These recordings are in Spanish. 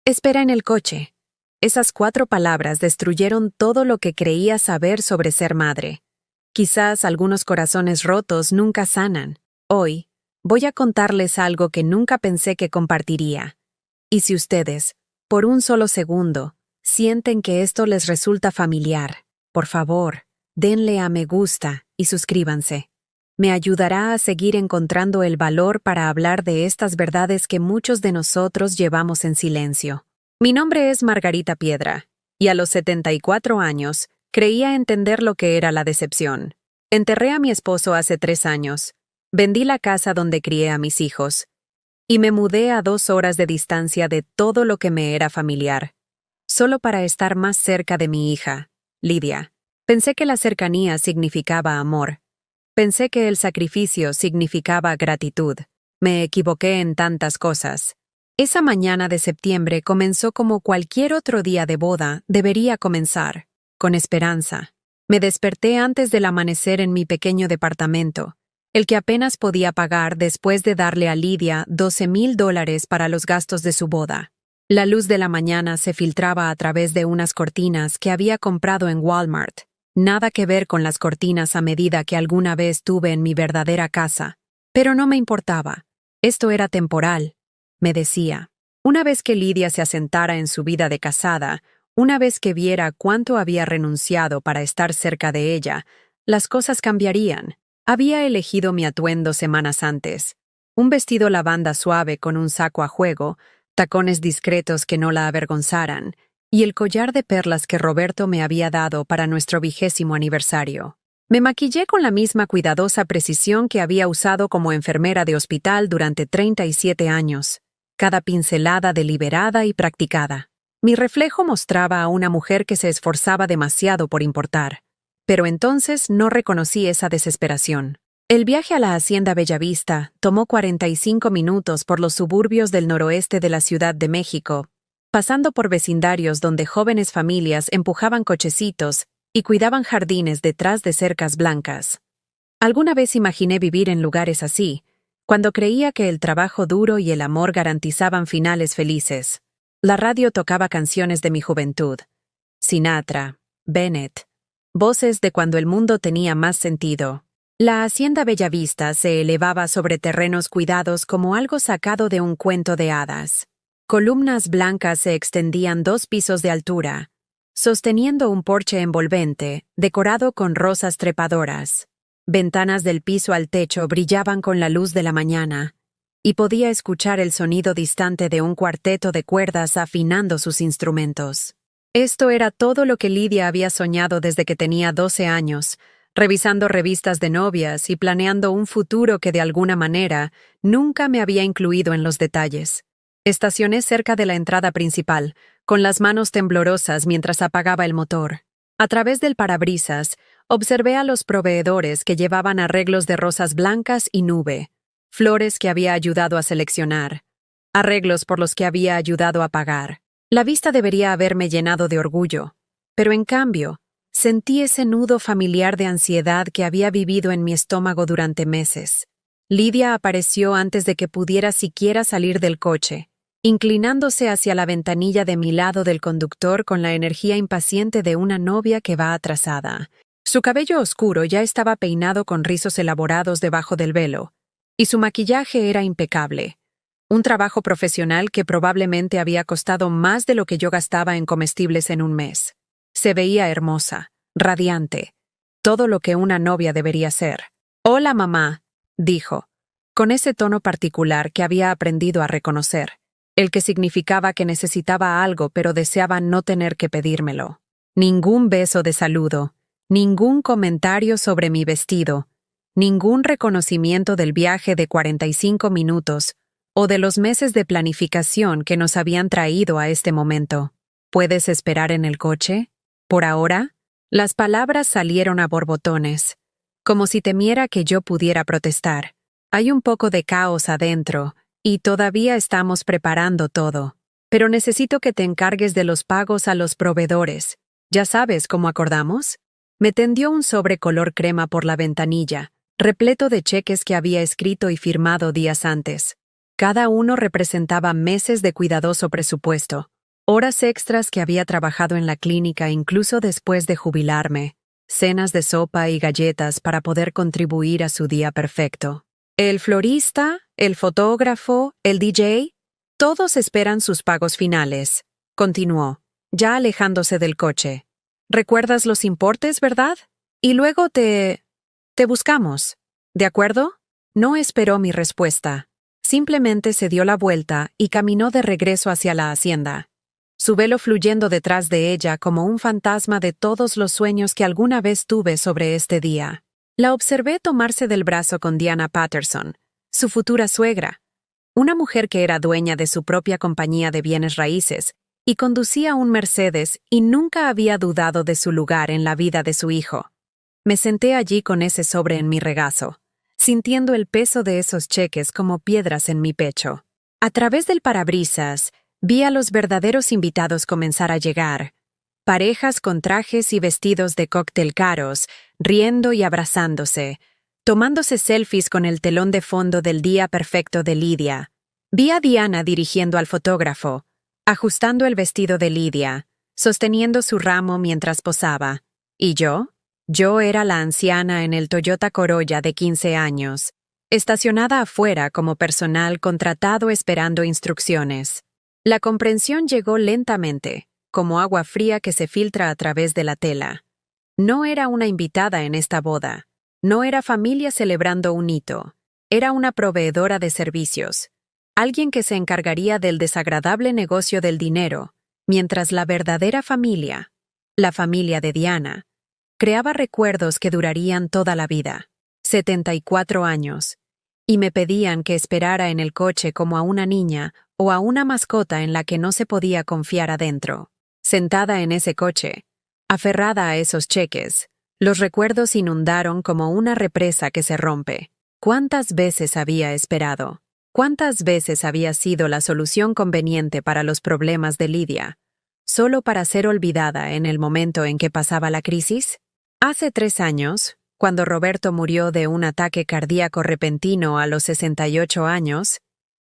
Espera en el coche. Esas 4 palabras destruyeron todo lo que creía saber sobre ser madre. Quizás algunos corazones rotos nunca sanan. Hoy, voy a contarles algo que nunca pensé que compartiría. Y si ustedes, por un solo segundo, sienten que esto les resulta familiar, por favor, denle a me gusta y suscríbanse. Me ayudará a seguir encontrando el valor para hablar de estas verdades que muchos de nosotros llevamos en silencio. Mi nombre es Margarita Piedra, y a los 74 años, creía entender lo que era la decepción. Enterré a mi esposo hace 3 años, vendí la casa donde crié a mis hijos, y me mudé a 2 horas de distancia de todo lo que me era familiar, solo para estar más cerca de mi hija, Lidia. Pensé que la cercanía significaba amor. Pensé que el sacrificio significaba gratitud. Me equivoqué en tantas cosas. Esa mañana de septiembre comenzó como cualquier otro día de boda debería comenzar, con esperanza. Me desperté antes del amanecer en mi pequeño departamento, el que apenas podía pagar después de darle a Lidia $12,000 para los gastos de su boda. La luz de la mañana se filtraba a través de unas cortinas que había comprado en Walmart. Nada que ver con las cortinas a medida que alguna vez tuve en mi verdadera casa. Pero no me importaba. Esto era temporal, me decía. Una vez que Lidia se asentara en su vida de casada, una vez que viera cuánto había renunciado para estar cerca de ella, las cosas cambiarían. Había elegido mi atuendo semanas antes. Un vestido lavanda suave con un saco a juego, tacones discretos que no la avergonzaran, y el collar de perlas que Roberto me había dado para nuestro 20º aniversario. Me maquillé con la misma cuidadosa precisión que había usado como enfermera de hospital durante 37 años, cada pincelada deliberada y practicada. Mi reflejo mostraba a una mujer que se esforzaba demasiado por importar, pero entonces no reconocí esa desesperación. El viaje a la Hacienda Bellavista tomó 45 minutos por los suburbios del noroeste de la Ciudad de México, pasando por vecindarios donde jóvenes familias empujaban cochecitos y cuidaban jardines detrás de cercas blancas. Alguna vez imaginé vivir en lugares así, cuando creía que el trabajo duro y el amor garantizaban finales felices. La radio tocaba canciones de mi juventud. Sinatra, Bennett, voces de cuando el mundo tenía más sentido. La Hacienda Bellavista se elevaba sobre terrenos cuidados como algo sacado de un cuento de hadas. Columnas blancas se extendían 2 pisos de altura, sosteniendo un porche envolvente, decorado con rosas trepadoras. Ventanas del piso al techo brillaban con la luz de la mañana, y podía escuchar el sonido distante de un cuarteto de cuerdas afinando sus instrumentos. Esto era todo lo que Lidia había soñado desde que tenía 12 años, revisando revistas de novias y planeando un futuro que de alguna manera nunca me había incluido en los detalles. Estacioné cerca de la entrada principal, con las manos temblorosas mientras apagaba el motor. A través del parabrisas, observé a los proveedores que llevaban arreglos de rosas blancas y nube, flores que había ayudado a seleccionar, arreglos por los que había ayudado a pagar. La vista debería haberme llenado de orgullo, pero en cambio, sentí ese nudo familiar de ansiedad que había vivido en mi estómago durante meses. Lidia apareció antes de que pudiera siquiera salir del coche, inclinándose hacia la ventanilla de mi lado del conductor con la energía impaciente de una novia que va atrasada. Su cabello oscuro ya estaba peinado con rizos elaborados debajo del velo, y su maquillaje era impecable. Un trabajo profesional que probablemente había costado más de lo que yo gastaba en comestibles en un mes. Se veía hermosa, radiante, todo lo que una novia debería ser. «Hola, mamá», dijo, con ese tono particular que había aprendido a reconocer, el que significaba que necesitaba algo pero deseaba no tener que pedírmelo. Ningún beso de saludo, ningún comentario sobre mi vestido, ningún reconocimiento del viaje de 45 minutos o de los meses de planificación que nos habían traído a este momento. ¿Puedes esperar en el coche? ¿Por ahora? Las palabras salieron a borbotones, como si temiera que yo pudiera protestar. Hay un poco de caos adentro, y todavía estamos preparando todo. Pero necesito que te encargues de los pagos a los proveedores. ¿Ya sabes cómo acordamos? Me tendió un sobre color crema por la ventanilla, repleto de cheques que había escrito y firmado días antes. Cada uno representaba meses de cuidadoso presupuesto. Horas extras que había trabajado en la clínica incluso después de jubilarme, cenas de sopa y galletas para poder contribuir a su día perfecto. El florista, el fotógrafo, el DJ, todos esperan sus pagos finales, continuó, ya alejándose del coche. ¿Recuerdas los importes, verdad? Y luego te buscamos. ¿De acuerdo? No esperó mi respuesta. Simplemente se dio la vuelta y caminó de regreso hacia la hacienda, su velo fluyendo detrás de ella como un fantasma de todos los sueños que alguna vez tuve sobre este día. La observé tomarse del brazo con Diana Patterson, su futura suegra, una mujer que era dueña de su propia compañía de bienes raíces y conducía un Mercedes y nunca había dudado de su lugar en la vida de su hijo. Me senté allí con ese sobre en mi regazo, sintiendo el peso de esos cheques como piedras en mi pecho. A través del parabrisas, vi a los verdaderos invitados comenzar a llegar, parejas con trajes y vestidos de cóctel caros, riendo y abrazándose, tomándose selfies con el telón de fondo del día perfecto de Lidia. Vi a Diana dirigiendo al fotógrafo, ajustando el vestido de Lidia, sosteniendo su ramo mientras posaba. ¿Y yo? Yo era la anciana en el Toyota Corolla de 15 años, estacionada afuera como personal contratado esperando instrucciones. La comprensión llegó lentamente, como agua fría que se filtra a través de la tela. No era una invitada en esta boda. No era familia celebrando un hito. Era una proveedora de servicios. Alguien que se encargaría del desagradable negocio del dinero, mientras la verdadera familia, la familia de Diana, creaba recuerdos que durarían toda la vida. 74 años. Y me pedían que esperara en el coche como a una niña o a una mascota en la que no se podía confiar adentro. Sentada en ese coche, aferrada a esos cheques, los recuerdos inundaron como una represa que se rompe. ¿Cuántas veces había esperado? ¿Cuántas veces había sido la solución conveniente para los problemas de Lidia, solo para ser olvidada en el momento en que pasaba la crisis? Hace 3 años, cuando Roberto murió de un ataque cardíaco repentino a los 68 años,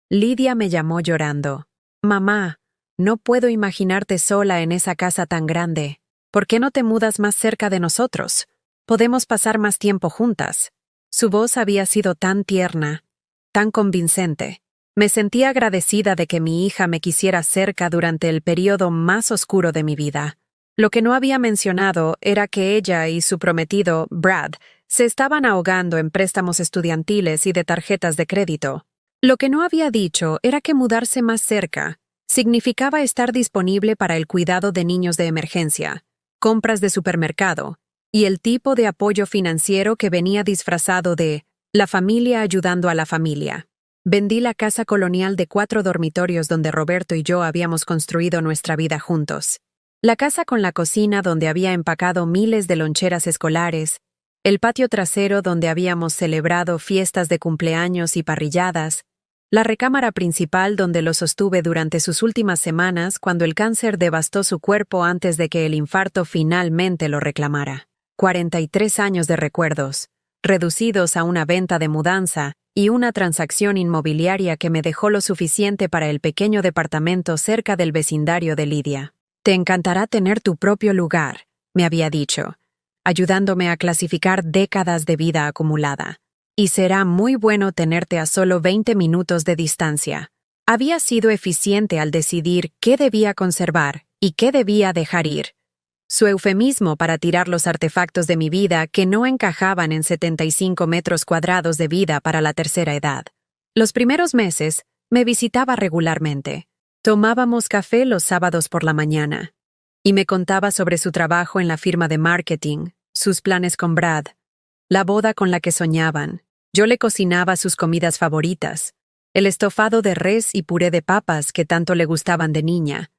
Lidia me llamó llorando. «Mamá, no puedo imaginarte sola en esa casa tan grande. ¿Por qué no te mudas más cerca de nosotros? Podemos pasar más tiempo juntas». Su voz había sido tan tierna, tan convincente. Me sentí agradecida de que mi hija me quisiera cerca durante el periodo más oscuro de mi vida. Lo que no había mencionado era que ella y su prometido, Brad, se estaban ahogando en préstamos estudiantiles y de tarjetas de crédito. Lo que no había dicho era que mudarse más cerca significaba estar disponible para el cuidado de niños de emergencia, compras de supermercado y el tipo de apoyo financiero que venía disfrazado de la familia ayudando a la familia. Vendí la casa colonial de 4 dormitorios donde Roberto y yo habíamos construido nuestra vida juntos. La casa con la cocina donde había empacado miles de loncheras escolares, el patio trasero donde habíamos celebrado fiestas de cumpleaños y parrilladas, la recámara principal donde lo sostuve durante sus últimas semanas cuando el cáncer devastó su cuerpo antes de que el infarto finalmente lo reclamara. 43 años de recuerdos, reducidos a una venta de mudanza y una transacción inmobiliaria que me dejó lo suficiente para el pequeño departamento cerca del vecindario de Lidia. «Te encantará tener tu propio lugar», me había dicho, ayudándome a clasificar décadas de vida acumulada. «Y será muy bueno tenerte a solo 20 minutos de distancia». Había sido eficiente al decidir qué debía conservar y qué debía dejar ir. Su eufemismo para tirar los artefactos de mi vida que no encajaban en 75 metros cuadrados de vida para la tercera edad. Los primeros meses me visitaba regularmente. Tomábamos café los sábados por la mañana y me contaba sobre su trabajo en la firma de marketing, sus planes con Brad, la boda con la que soñaban. Yo le cocinaba sus comidas favoritas, el estofado de res y puré de papas que tanto le gustaban de niña,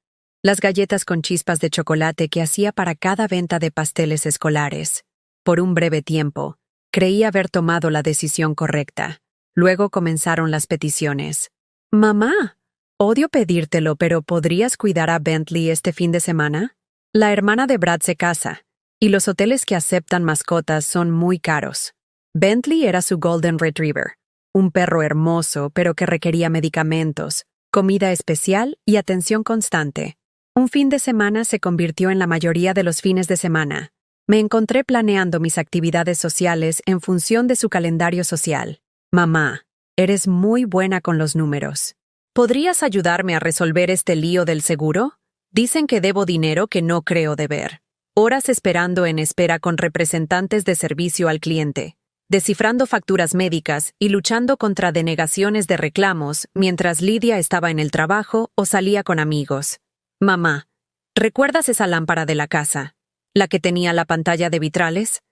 las galletas con chispas de chocolate que hacía para cada venta de pasteles escolares. Por un breve tiempo, creí haber tomado la decisión correcta. Luego comenzaron las peticiones. «Mamá, odio pedírtelo, pero ¿podrías cuidar a Bentley este fin de semana? La hermana de Brad se casa, y los hoteles que aceptan mascotas son muy caros». Bentley era su Golden Retriever, un perro hermoso pero que requería medicamentos, comida especial y atención constante. Un fin de semana se convirtió en la mayoría de los fines de semana. Me encontré planeando mis actividades sociales en función de su calendario social. Mamá, eres muy buena con los números. ¿Podrías ayudarme a resolver este lío del seguro? Dicen que debo dinero que no creo deber. Horas esperando en espera con representantes de servicio al cliente, descifrando facturas médicas y luchando contra denegaciones de reclamos mientras Lidia estaba en el trabajo o salía con amigos. Mamá, ¿recuerdas esa lámpara de la casa? ¿La que tenía la pantalla de vitrales?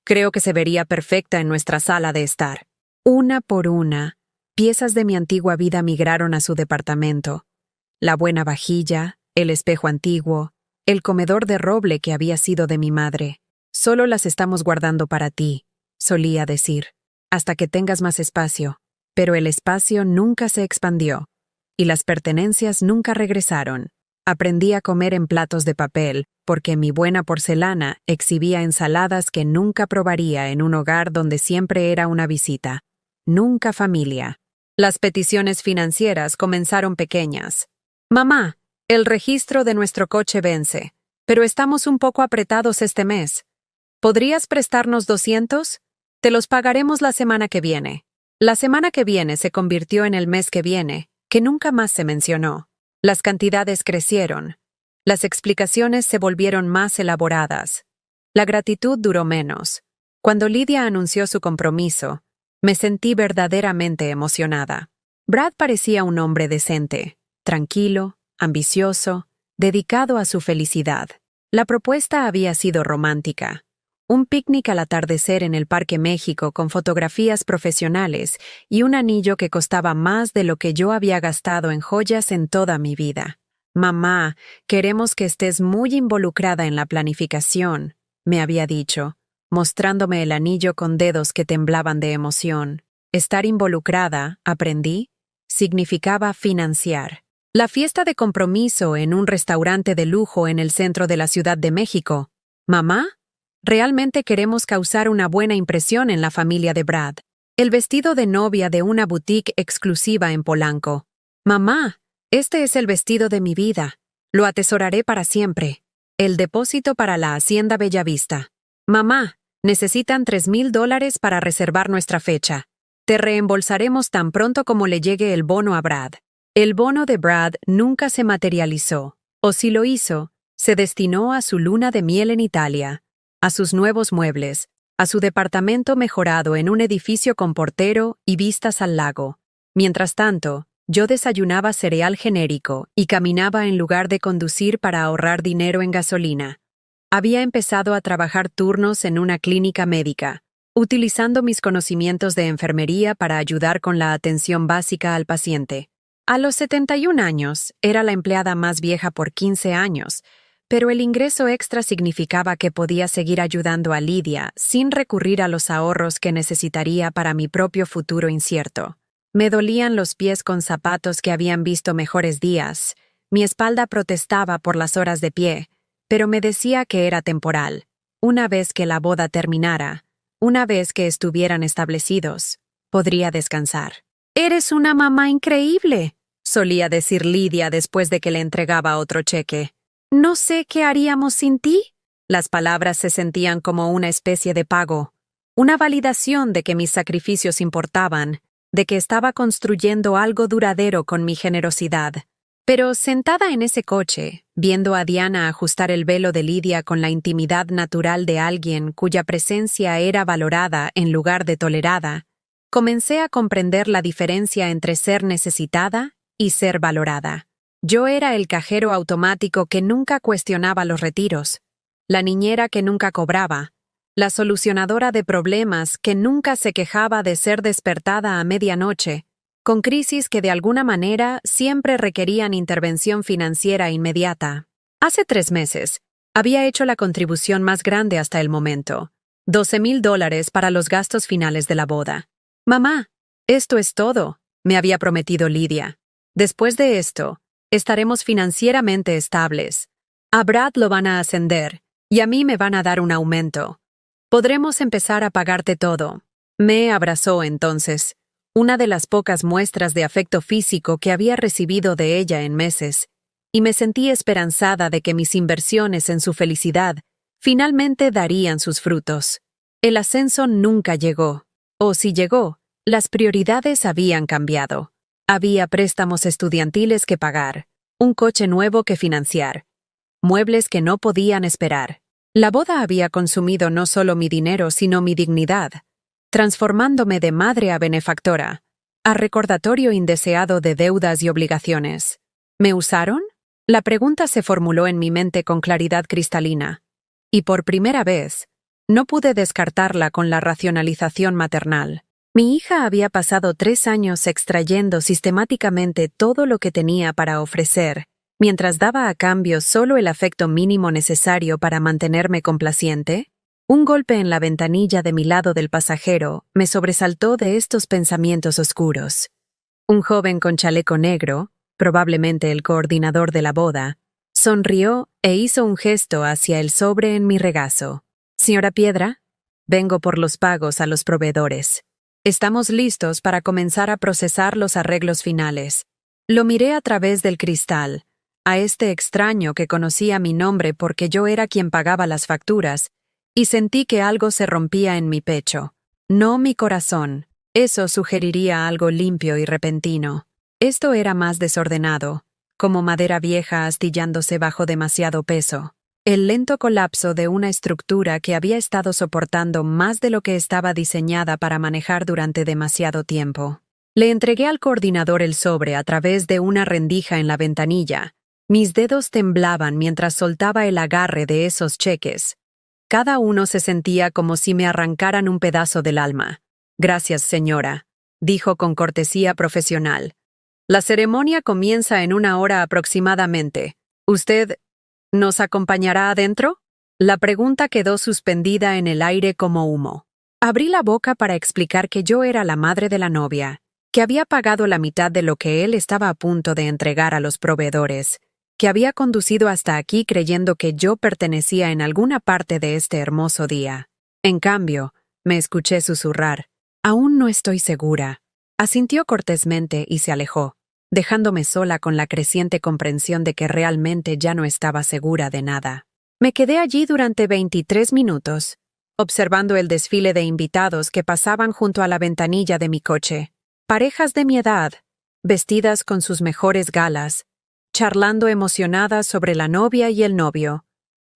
Creo que se vería perfecta en nuestra sala de estar. Una por una, piezas de mi antigua vida migraron a su departamento. La buena vajilla, el espejo antiguo, el comedor de roble que había sido de mi madre. Solo las estamos guardando para ti, solía decir, hasta que tengas más espacio. Pero el espacio nunca se expandió, y las pertenencias nunca regresaron. Aprendí a comer en platos de papel, porque mi buena porcelana exhibía ensaladas que nunca probaría en un hogar donde siempre era una visita. Nunca familia. Las peticiones financieras comenzaron pequeñas. Mamá, el registro de nuestro coche vence, pero estamos un poco apretados este mes. ¿Podrías prestarnos 200? Te los pagaremos la semana que viene. La semana que viene se convirtió en el mes que viene, que nunca más se mencionó. Las cantidades crecieron. Las explicaciones se volvieron más elaboradas. La gratitud duró menos. Cuando Lidia anunció su compromiso, me sentí verdaderamente emocionada. Brad parecía un hombre decente, tranquilo, ambicioso, dedicado a su felicidad. La propuesta había sido romántica. Un picnic al atardecer en el Parque México con fotografías profesionales y un anillo que costaba más de lo que yo había gastado en joyas en toda mi vida. Mamá, queremos que estés muy involucrada en la planificación, me había dicho, mostrándome el anillo con dedos que temblaban de emoción. Estar involucrada, aprendí, significaba financiar. La fiesta de compromiso en un restaurante de lujo en el centro de la Ciudad de México. ¿Mamá? Realmente queremos causar una buena impresión en la familia de Brad. El vestido de novia de una boutique exclusiva en Polanco. Mamá, este es el vestido de mi vida. Lo atesoraré para siempre. El depósito para la Hacienda Bellavista. Mamá, necesitan $3,000 para reservar nuestra fecha. Te reembolsaremos tan pronto como le llegue el bono a Brad. El bono de Brad nunca se materializó, o si lo hizo, se destinó a su luna de miel en Italia, a sus nuevos muebles, a su departamento mejorado en un edificio con portero y vistas al lago. Mientras tanto, yo desayunaba cereal genérico y caminaba en lugar de conducir para ahorrar dinero en gasolina. Había empezado a trabajar turnos en una clínica médica, utilizando mis conocimientos de enfermería para ayudar con la atención básica al paciente. A los 71 años, era la empleada más vieja por 15 años, pero el ingreso extra significaba que podía seguir ayudando a Lidia sin recurrir a los ahorros que necesitaría para mi propio futuro incierto. Me dolían los pies con zapatos que habían visto mejores días, mi espalda protestaba por las horas de pie, pero me decía que era temporal. Una vez que la boda terminara, una vez que estuvieran establecidos, podría descansar. «Eres una mamá increíble», solía decir Lidia después de que le entregaba otro cheque. «No sé qué haríamos sin ti». Las palabras se sentían como una especie de pago, una validación de que mis sacrificios importaban, de que estaba construyendo algo duradero con mi generosidad. Pero sentada en ese coche, viendo a Diana ajustar el velo de Lidia con la intimidad natural de alguien cuya presencia era valorada en lugar de tolerada, comencé a comprender la diferencia entre ser necesitada y ser valorada. Yo era el cajero automático que nunca cuestionaba los retiros, la niñera que nunca cobraba, la solucionadora de problemas que nunca se quejaba de ser despertada a medianoche, con crisis que de alguna manera siempre requerían intervención financiera inmediata. Hace 3 meses, había hecho la contribución más grande hasta el momento, $12,000 para los gastos finales de la boda. «Mamá, esto es todo», me había prometido Lidia. «Después de esto, estaremos financieramente estables. A Brad lo van a ascender, y a mí me van a dar un aumento. Podremos empezar a pagarte todo». Me abrazó entonces, una de las pocas muestras de afecto físico que había recibido de ella en meses, y me sentí esperanzada de que mis inversiones en su felicidad finalmente darían sus frutos. El ascenso nunca llegó, o si llegó, las prioridades habían cambiado. Había préstamos estudiantiles que pagar, un coche nuevo que financiar, muebles que no podían esperar. La boda había consumido no solo mi dinero, sino mi dignidad, transformándome de madre a benefactora, a recordatorio indeseado de deudas y obligaciones. ¿Me usaron? La pregunta se formuló en mi mente con claridad cristalina, y por primera vez, no pude descartarla con la racionalización maternal. Mi hija había pasado 3 años extrayendo sistemáticamente todo lo que tenía para ofrecer, mientras daba a cambio solo el afecto mínimo necesario para mantenerme complaciente. Un golpe en la ventanilla de mi lado del pasajero me sobresaltó de estos pensamientos oscuros. Un joven con chaleco negro, probablemente el coordinador de la boda, sonrió e hizo un gesto hacia el sobre en mi regazo. «Señora Piedra, vengo por los pagos a los proveedores. Estamos listos para comenzar a procesar los arreglos finales». Lo miré a través del cristal, a este extraño que conocía mi nombre porque yo era quien pagaba las facturas, y sentí que algo se rompía en mi pecho. No mi corazón. Eso sugeriría algo limpio y repentino. Esto era más desordenado, como madera vieja astillándose bajo demasiado peso. El lento colapso de una estructura que había estado soportando más de lo que estaba diseñada para manejar durante demasiado tiempo. Le entregué al coordinador el sobre a través de una rendija en la ventanilla. Mis dedos temblaban mientras soltaba el agarre de esos cheques. Cada uno se sentía como si me arrancaran un pedazo del alma. «Gracias, señora», dijo con cortesía profesional. «La ceremonia comienza en 1 hora aproximadamente. ¿Usted nos acompañará adentro?» La pregunta quedó suspendida en el aire como humo. Abrí la boca para explicar que yo era la madre de la novia, que había pagado la mitad de lo que él estaba a punto de entregar a los proveedores, que había conducido hasta aquí creyendo que yo pertenecía en alguna parte de este hermoso día. En cambio, me escuché susurrar: «Aún no estoy segura». Asintió cortésmente y se alejó, dejándome sola con la creciente comprensión de que realmente ya no estaba segura de nada. Me quedé allí durante 23 minutos, observando el desfile de invitados que pasaban junto a la ventanilla de mi coche. Parejas de mi edad, vestidas con sus mejores galas, charlando emocionadas sobre la novia y el novio.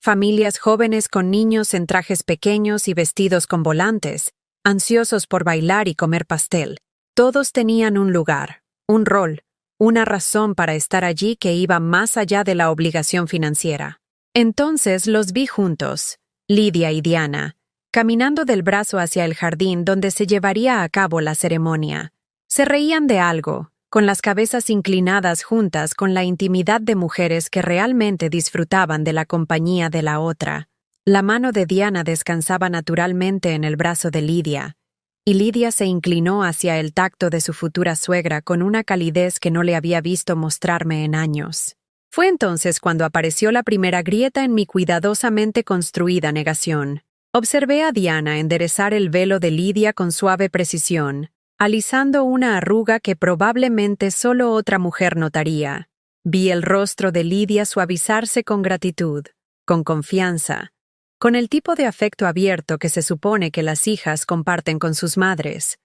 Familias jóvenes con niños en trajes pequeños y vestidos con volantes, ansiosos por bailar y comer pastel. Todos tenían un lugar, un rol, una razón para estar allí que iba más allá de la obligación financiera. Entonces los vi juntos, Lidia y Diana, caminando del brazo hacia el jardín donde se llevaría a cabo la ceremonia. Se reían de algo, con las cabezas inclinadas juntas con la intimidad de mujeres que realmente disfrutaban de la compañía de la otra. La mano de Diana descansaba naturalmente en el brazo de Lidia, y Lidia se inclinó hacia el tacto de su futura suegra con una calidez que no le había visto mostrarme en años. Fue entonces cuando apareció la primera grieta en mi cuidadosamente construida negación. Observé a Diana enderezar el velo de Lidia con suave precisión, alisando una arruga que probablemente solo otra mujer notaría. Vi el rostro de Lidia suavizarse con gratitud, con confianza, con el tipo de afecto abierto que se supone que las hijas comparten con sus madres.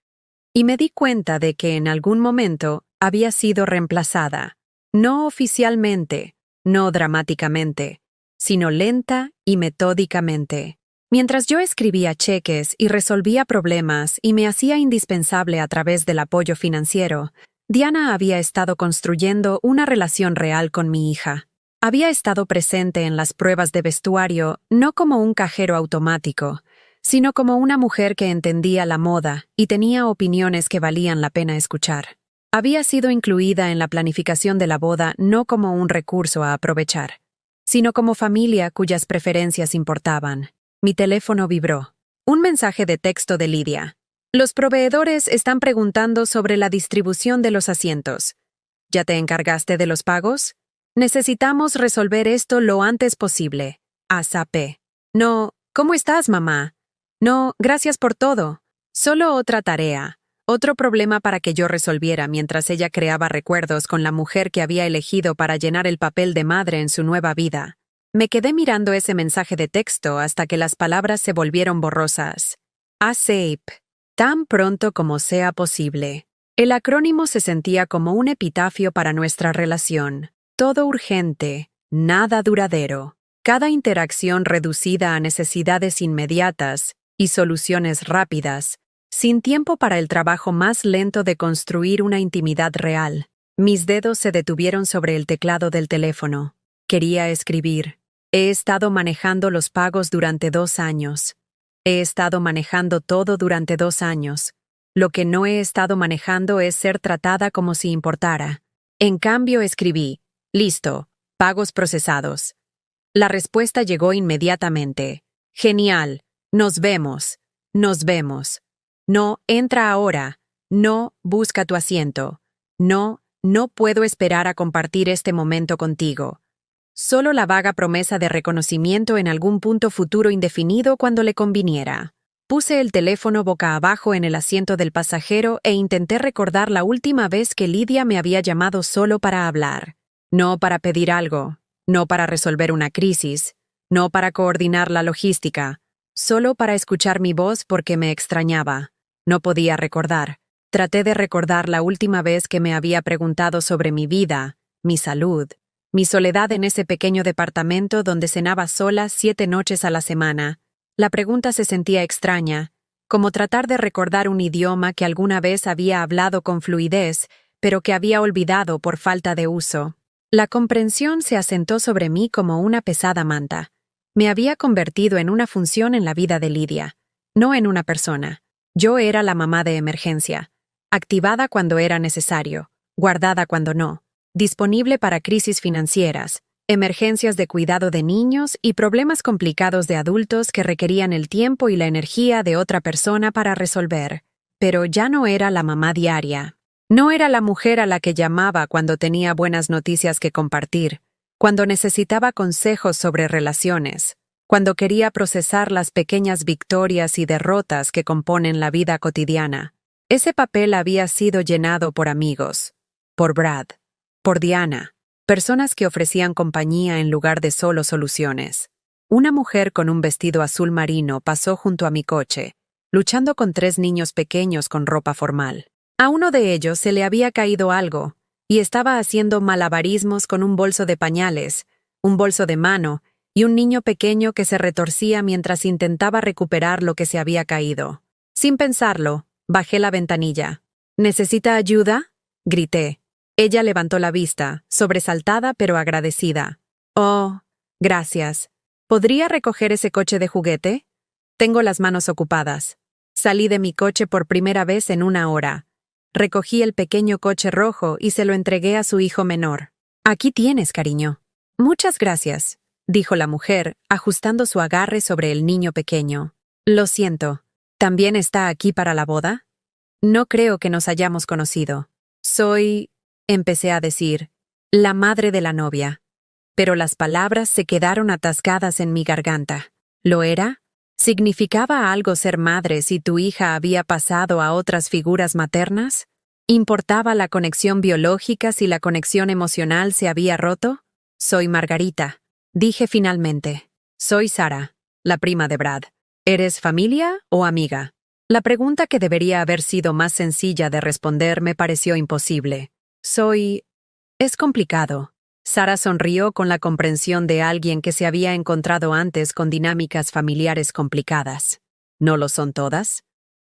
Y me di cuenta de que en algún momento había sido reemplazada, no oficialmente, no dramáticamente, sino lenta y metódicamente. Mientras yo escribía cheques y resolvía problemas y me hacía indispensable a través del apoyo financiero, Diana había estado construyendo una relación real con mi hija. Había estado presente en las pruebas de vestuario no como un cajero automático, sino como una mujer que entendía la moda y tenía opiniones que valían la pena escuchar. Había sido incluida en la planificación de la boda no como un recurso a aprovechar, sino como familia cuyas preferencias importaban. Mi teléfono vibró. Un mensaje de texto de Lidia. «Los proveedores están preguntando sobre la distribución de los asientos. ¿Ya te encargaste de los pagos? Necesitamos resolver esto lo antes posible. ASAP». «No, ¿cómo estás, mamá?» «No, gracias por todo. Solo otra tarea. Otro problema para que yo resolviera mientras ella creaba recuerdos con la mujer que había elegido para llenar el papel de madre en su nueva vida. Me quedé mirando ese mensaje de texto hasta que las palabras se volvieron borrosas. ASAP. Tan pronto como sea posible. El acrónimo se sentía como un epitafio para nuestra relación. Todo urgente, nada duradero. Cada interacción reducida a necesidades inmediatas y soluciones rápidas, sin tiempo para el trabajo más lento de construir una intimidad real. Mis dedos se detuvieron sobre el teclado del teléfono. Quería escribir. He estado manejando los pagos durante 2 años. He estado manejando todo durante 2 años. Lo que no he estado manejando es ser tratada como si importara. En cambio, escribí. Listo. Pagos procesados. La respuesta llegó inmediatamente. Genial. Nos vemos. Nos vemos. No, entra ahora. No, busca tu asiento. No, no puedo esperar a compartir este momento contigo. Solo la vaga promesa de reconocimiento en algún punto futuro indefinido cuando le conviniera. Puse el teléfono boca abajo en el asiento del pasajero e intenté recordar la última vez que Lidia me había llamado solo para hablar. No para pedir algo, no para resolver una crisis, no para coordinar la logística, solo para escuchar mi voz porque me extrañaba. No podía recordar. Traté de recordar la última vez que me había preguntado sobre mi vida, mi salud, mi soledad en ese pequeño departamento donde cenaba sola 7 noches a la semana. La pregunta se sentía extraña, como tratar de recordar un idioma que alguna vez había hablado con fluidez, pero que había olvidado por falta de uso. La comprensión se asentó sobre mí como una pesada manta. Me había convertido en una función en la vida de Lidia, no en una persona. Yo era la mamá de emergencia, activada cuando era necesario, guardada cuando no, disponible para crisis financieras, emergencias de cuidado de niños y problemas complicados de adultos que requerían el tiempo y la energía de otra persona para resolver. Pero ya no era la mamá diaria. No era la mujer a la que llamaba cuando tenía buenas noticias que compartir, cuando necesitaba consejos sobre relaciones, cuando quería procesar las pequeñas victorias y derrotas que componen la vida cotidiana. Ese papel había sido llenado por amigos, por Brad, por Diana, personas que ofrecían compañía en lugar de solo soluciones. Una mujer con un vestido azul marino pasó junto a mi coche, luchando con 3 niños pequeños con ropa formal. A uno de ellos se le había caído algo, y estaba haciendo malabarismos con un bolso de pañales, un bolso de mano, y un niño pequeño que se retorcía mientras intentaba recuperar lo que se había caído. Sin pensarlo, bajé la ventanilla. ¿Necesita ayuda?, grité. Ella levantó la vista, sobresaltada pero agradecida. Oh, gracias. ¿Podría recoger ese coche de juguete? Tengo las manos ocupadas. Salí de mi coche por primera vez en 1 hora. Recogí el pequeño coche rojo y se lo entregué a su hijo menor. Aquí tienes, cariño. Muchas gracias, dijo la mujer, ajustando su agarre sobre el niño pequeño. Lo siento. ¿También está aquí para la boda? No creo que nos hayamos conocido. Soy, empecé a decir, la madre de la novia. Pero las palabras se quedaron atascadas en mi garganta. ¿Lo era? ¿Significaba algo ser madre si tu hija había pasado a otras figuras maternas? ¿Importaba la conexión biológica si la conexión emocional se había roto? Soy Margarita, dije finalmente. Soy Sara, la prima de Brad. ¿Eres familia o amiga? La pregunta que debería haber sido más sencilla de responder me pareció imposible. Es complicado. Sara sonrió con la comprensión de alguien que se había encontrado antes con dinámicas familiares complicadas. ¿No lo son todas?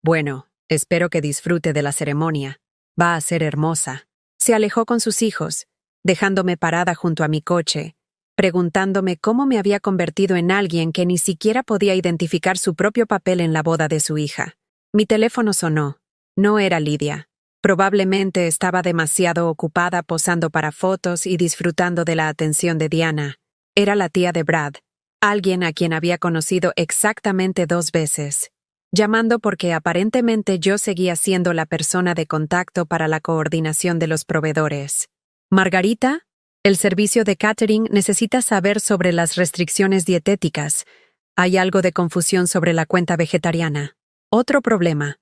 Bueno, espero que disfrute de la ceremonia. Va a ser hermosa. Se alejó con sus hijos, dejándome parada junto a mi coche, preguntándome cómo me había convertido en alguien que ni siquiera podía identificar su propio papel en la boda de su hija. Mi teléfono sonó. No era Lidia. Probablemente estaba demasiado ocupada posando para fotos y disfrutando de la atención de Diana. Era la tía de Brad, alguien a quien había conocido exactamente 2 veces, llamando porque aparentemente yo seguía siendo la persona de contacto para la coordinación de los proveedores. Margarita, el servicio de catering necesita saber sobre las restricciones dietéticas. Hay algo de confusión sobre la cuenta vegetariana. Otro problema.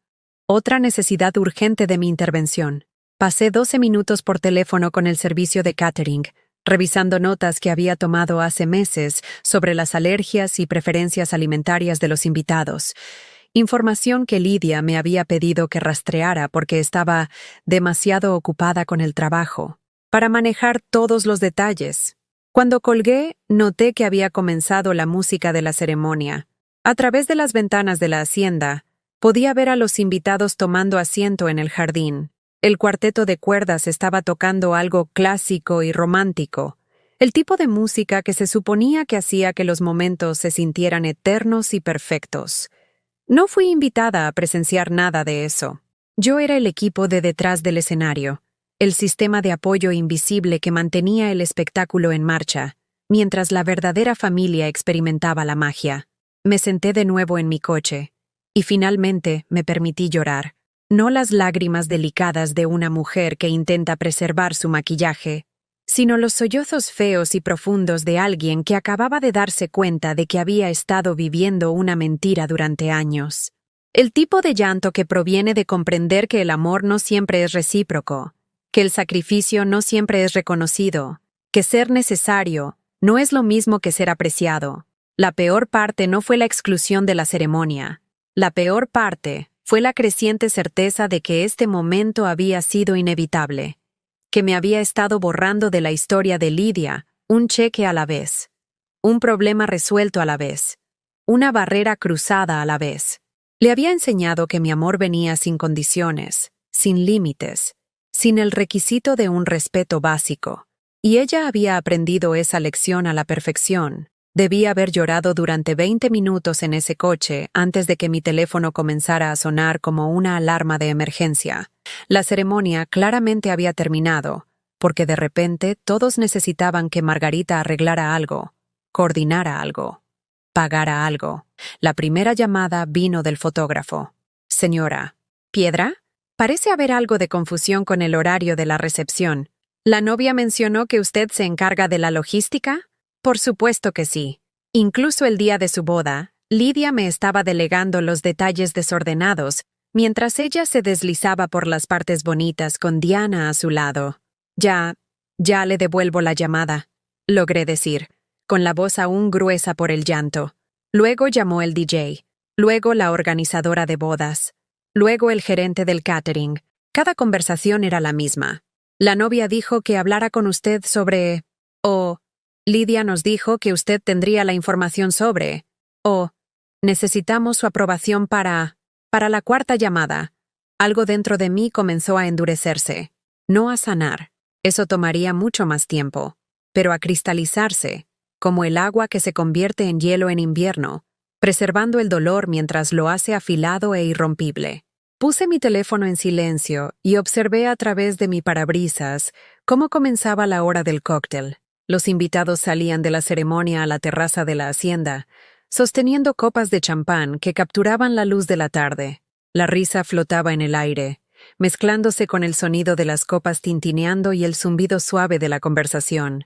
Otra necesidad urgente de mi intervención. Pasé 12 minutos por teléfono con el servicio de catering, revisando notas que había tomado hace meses sobre las alergias y preferencias alimentarias de los invitados. Información que Lidia me había pedido que rastreara porque estaba demasiado ocupada con el trabajo para manejar todos los detalles. Cuando colgué, noté que había comenzado la música de la ceremonia. A través de las ventanas de la hacienda, podía ver a los invitados tomando asiento en el jardín. El cuarteto de cuerdas estaba tocando algo clásico y romántico, el tipo de música que se suponía que hacía que los momentos se sintieran eternos y perfectos. No fui invitada a presenciar nada de eso. Yo era el equipo de detrás del escenario, el sistema de apoyo invisible que mantenía el espectáculo en marcha, mientras la verdadera familia experimentaba la magia. Me senté de nuevo en mi coche, y finalmente me permití llorar. No las lágrimas delicadas de una mujer que intenta preservar su maquillaje, sino los sollozos feos y profundos de alguien que acababa de darse cuenta de que había estado viviendo una mentira durante años. El tipo de llanto que proviene de comprender que el amor no siempre es recíproco, que el sacrificio no siempre es reconocido, que ser necesario no es lo mismo que ser apreciado. La peor parte no fue la exclusión de la ceremonia. La peor parte fue la creciente certeza de que este momento había sido inevitable, que me había estado borrando de la historia de Lidia un cheque a la vez, un problema resuelto a la vez, una barrera cruzada a la vez. Le había enseñado que mi amor venía sin condiciones, sin límites, sin el requisito de un respeto básico, y ella había aprendido esa lección a la perfección. Debí haber llorado durante 20 minutos en ese coche antes de que mi teléfono comenzara a sonar como una alarma de emergencia. La ceremonia claramente había terminado, porque de repente todos necesitaban que Margarita arreglara algo, coordinara algo, pagara algo. La primera llamada vino del fotógrafo. Señora, ¿Piedra? Parece haber algo de confusión con el horario de la recepción. ¿La novia mencionó que usted se encarga de la logística? Por supuesto que sí. Incluso el día de su boda, Lidia me estaba delegando los detalles desordenados, mientras ella se deslizaba por las partes bonitas con Diana a su lado. Ya le devuelvo la llamada, logré decir, con la voz aún gruesa por el llanto. Luego llamó el DJ, luego la organizadora de bodas, luego el gerente del catering. Cada conversación era la misma. La novia dijo que hablara con usted sobre... Lidia nos dijo que usted tendría la información sobre... necesitamos su aprobación para la cuarta llamada. Algo dentro de mí comenzó a endurecerse, no a sanar. Eso tomaría mucho más tiempo, pero a cristalizarse, como el agua que se convierte en hielo en invierno, preservando el dolor mientras lo hace afilado e irrompible. Puse mi teléfono en silencio y observé a través de mi parabrisas cómo comenzaba la hora del cóctel. Los invitados salían de la ceremonia a la terraza de la hacienda, sosteniendo copas de champán que capturaban la luz de la tarde. La risa flotaba en el aire, mezclándose con el sonido de las copas tintineando y el zumbido suave de la conversación.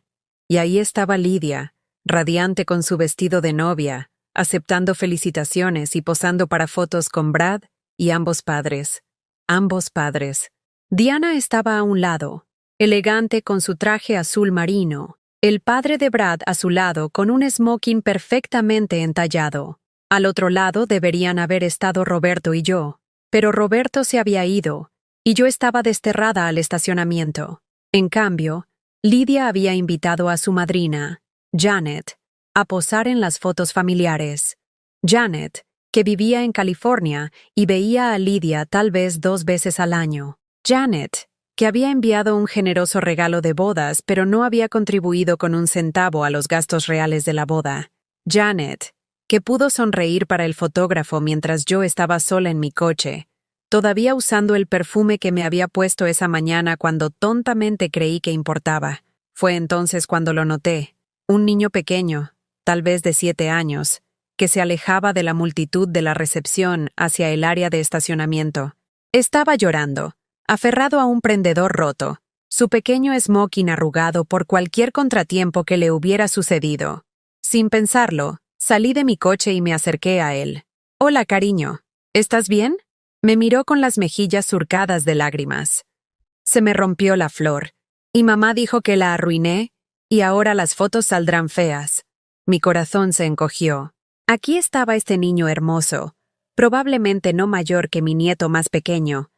Y ahí estaba Lidia, radiante con su vestido de novia, aceptando felicitaciones y posando para fotos con Brad y ambos padres. Ambos padres. Diana estaba a un lado, elegante con su traje azul marino, el padre de Brad a su lado con un smoking perfectamente entallado. Al otro lado deberían haber estado Roberto y yo, pero Roberto se había ido, y yo estaba desterrada al estacionamiento. En cambio, Lidia había invitado a su madrina, Janet, a posar en las fotos familiares. Janet, que vivía en California y veía a Lidia tal vez 2 veces al año. Janet, que había enviado un generoso regalo de bodas pero no había contribuido con un centavo a los gastos reales de la boda. Janet, que pudo sonreír para el fotógrafo mientras yo estaba sola en mi coche, todavía usando el perfume que me había puesto esa mañana cuando tontamente creí que importaba. Fue entonces cuando lo noté. Un niño pequeño, tal vez de 7 años, que se alejaba de la multitud de la recepción hacia el área de estacionamiento. Estaba llorando, aferrado a un prendedor roto, su pequeño smoking arrugado por cualquier contratiempo que le hubiera sucedido. Sin pensarlo, salí de mi coche y me acerqué a él. «Hola, cariño. ¿Estás bien?» Me miró con las mejillas surcadas de lágrimas. Se me rompió la flor, y mamá dijo que la arruiné, y ahora las fotos saldrán feas. Mi corazón se encogió. Aquí estaba este niño hermoso, probablemente no mayor que mi nieto más pequeño.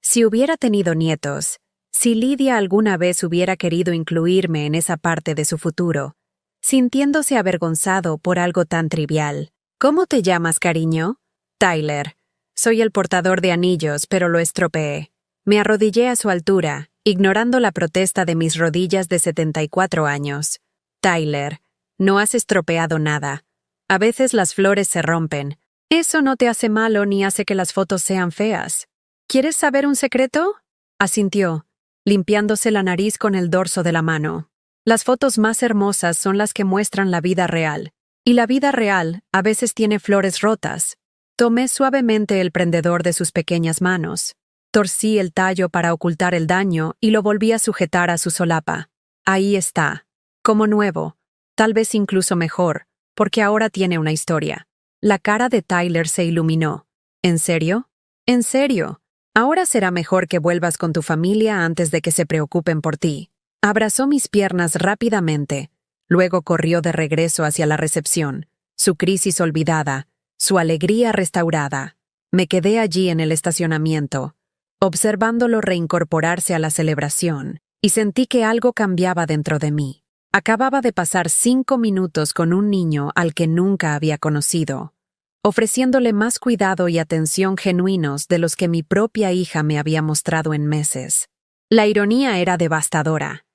Si hubiera tenido nietos, si Lidia alguna vez hubiera querido incluirme en esa parte de su futuro, sintiéndose avergonzado por algo tan trivial. ¿Cómo te llamas, cariño? Tyler. Soy el portador de anillos, pero lo estropeé. Me arrodillé a su altura, ignorando la protesta de mis rodillas de 74 años. Tyler, no has estropeado nada. A veces las flores se rompen. Eso no te hace malo ni hace que las fotos sean feas. ¿Quieres saber un secreto? Asintió, limpiándose la nariz con el dorso de la mano. Las fotos más hermosas son las que muestran la vida real, y la vida real a veces tiene flores rotas. Tomé suavemente el prendedor de sus pequeñas manos. Torcí el tallo para ocultar el daño y lo volví a sujetar a su solapa. Ahí está, como nuevo, tal vez incluso mejor, porque ahora tiene una historia. La cara de Tyler se iluminó. ¿En serio? ¿En serio? Ahora será mejor que vuelvas con tu familia antes de que se preocupen por ti. Abrazó mis piernas rápidamente. Luego corrió de regreso hacia la recepción, su crisis olvidada, su alegría restaurada. Me quedé allí en el estacionamiento, observándolo reincorporarse a la celebración, y sentí que algo cambiaba dentro de mí. Acababa de pasar 5 minutos con un niño al que nunca había conocido, ofreciéndole más cuidado y atención genuinos de los que mi propia hija me había mostrado en meses. La ironía era devastadora.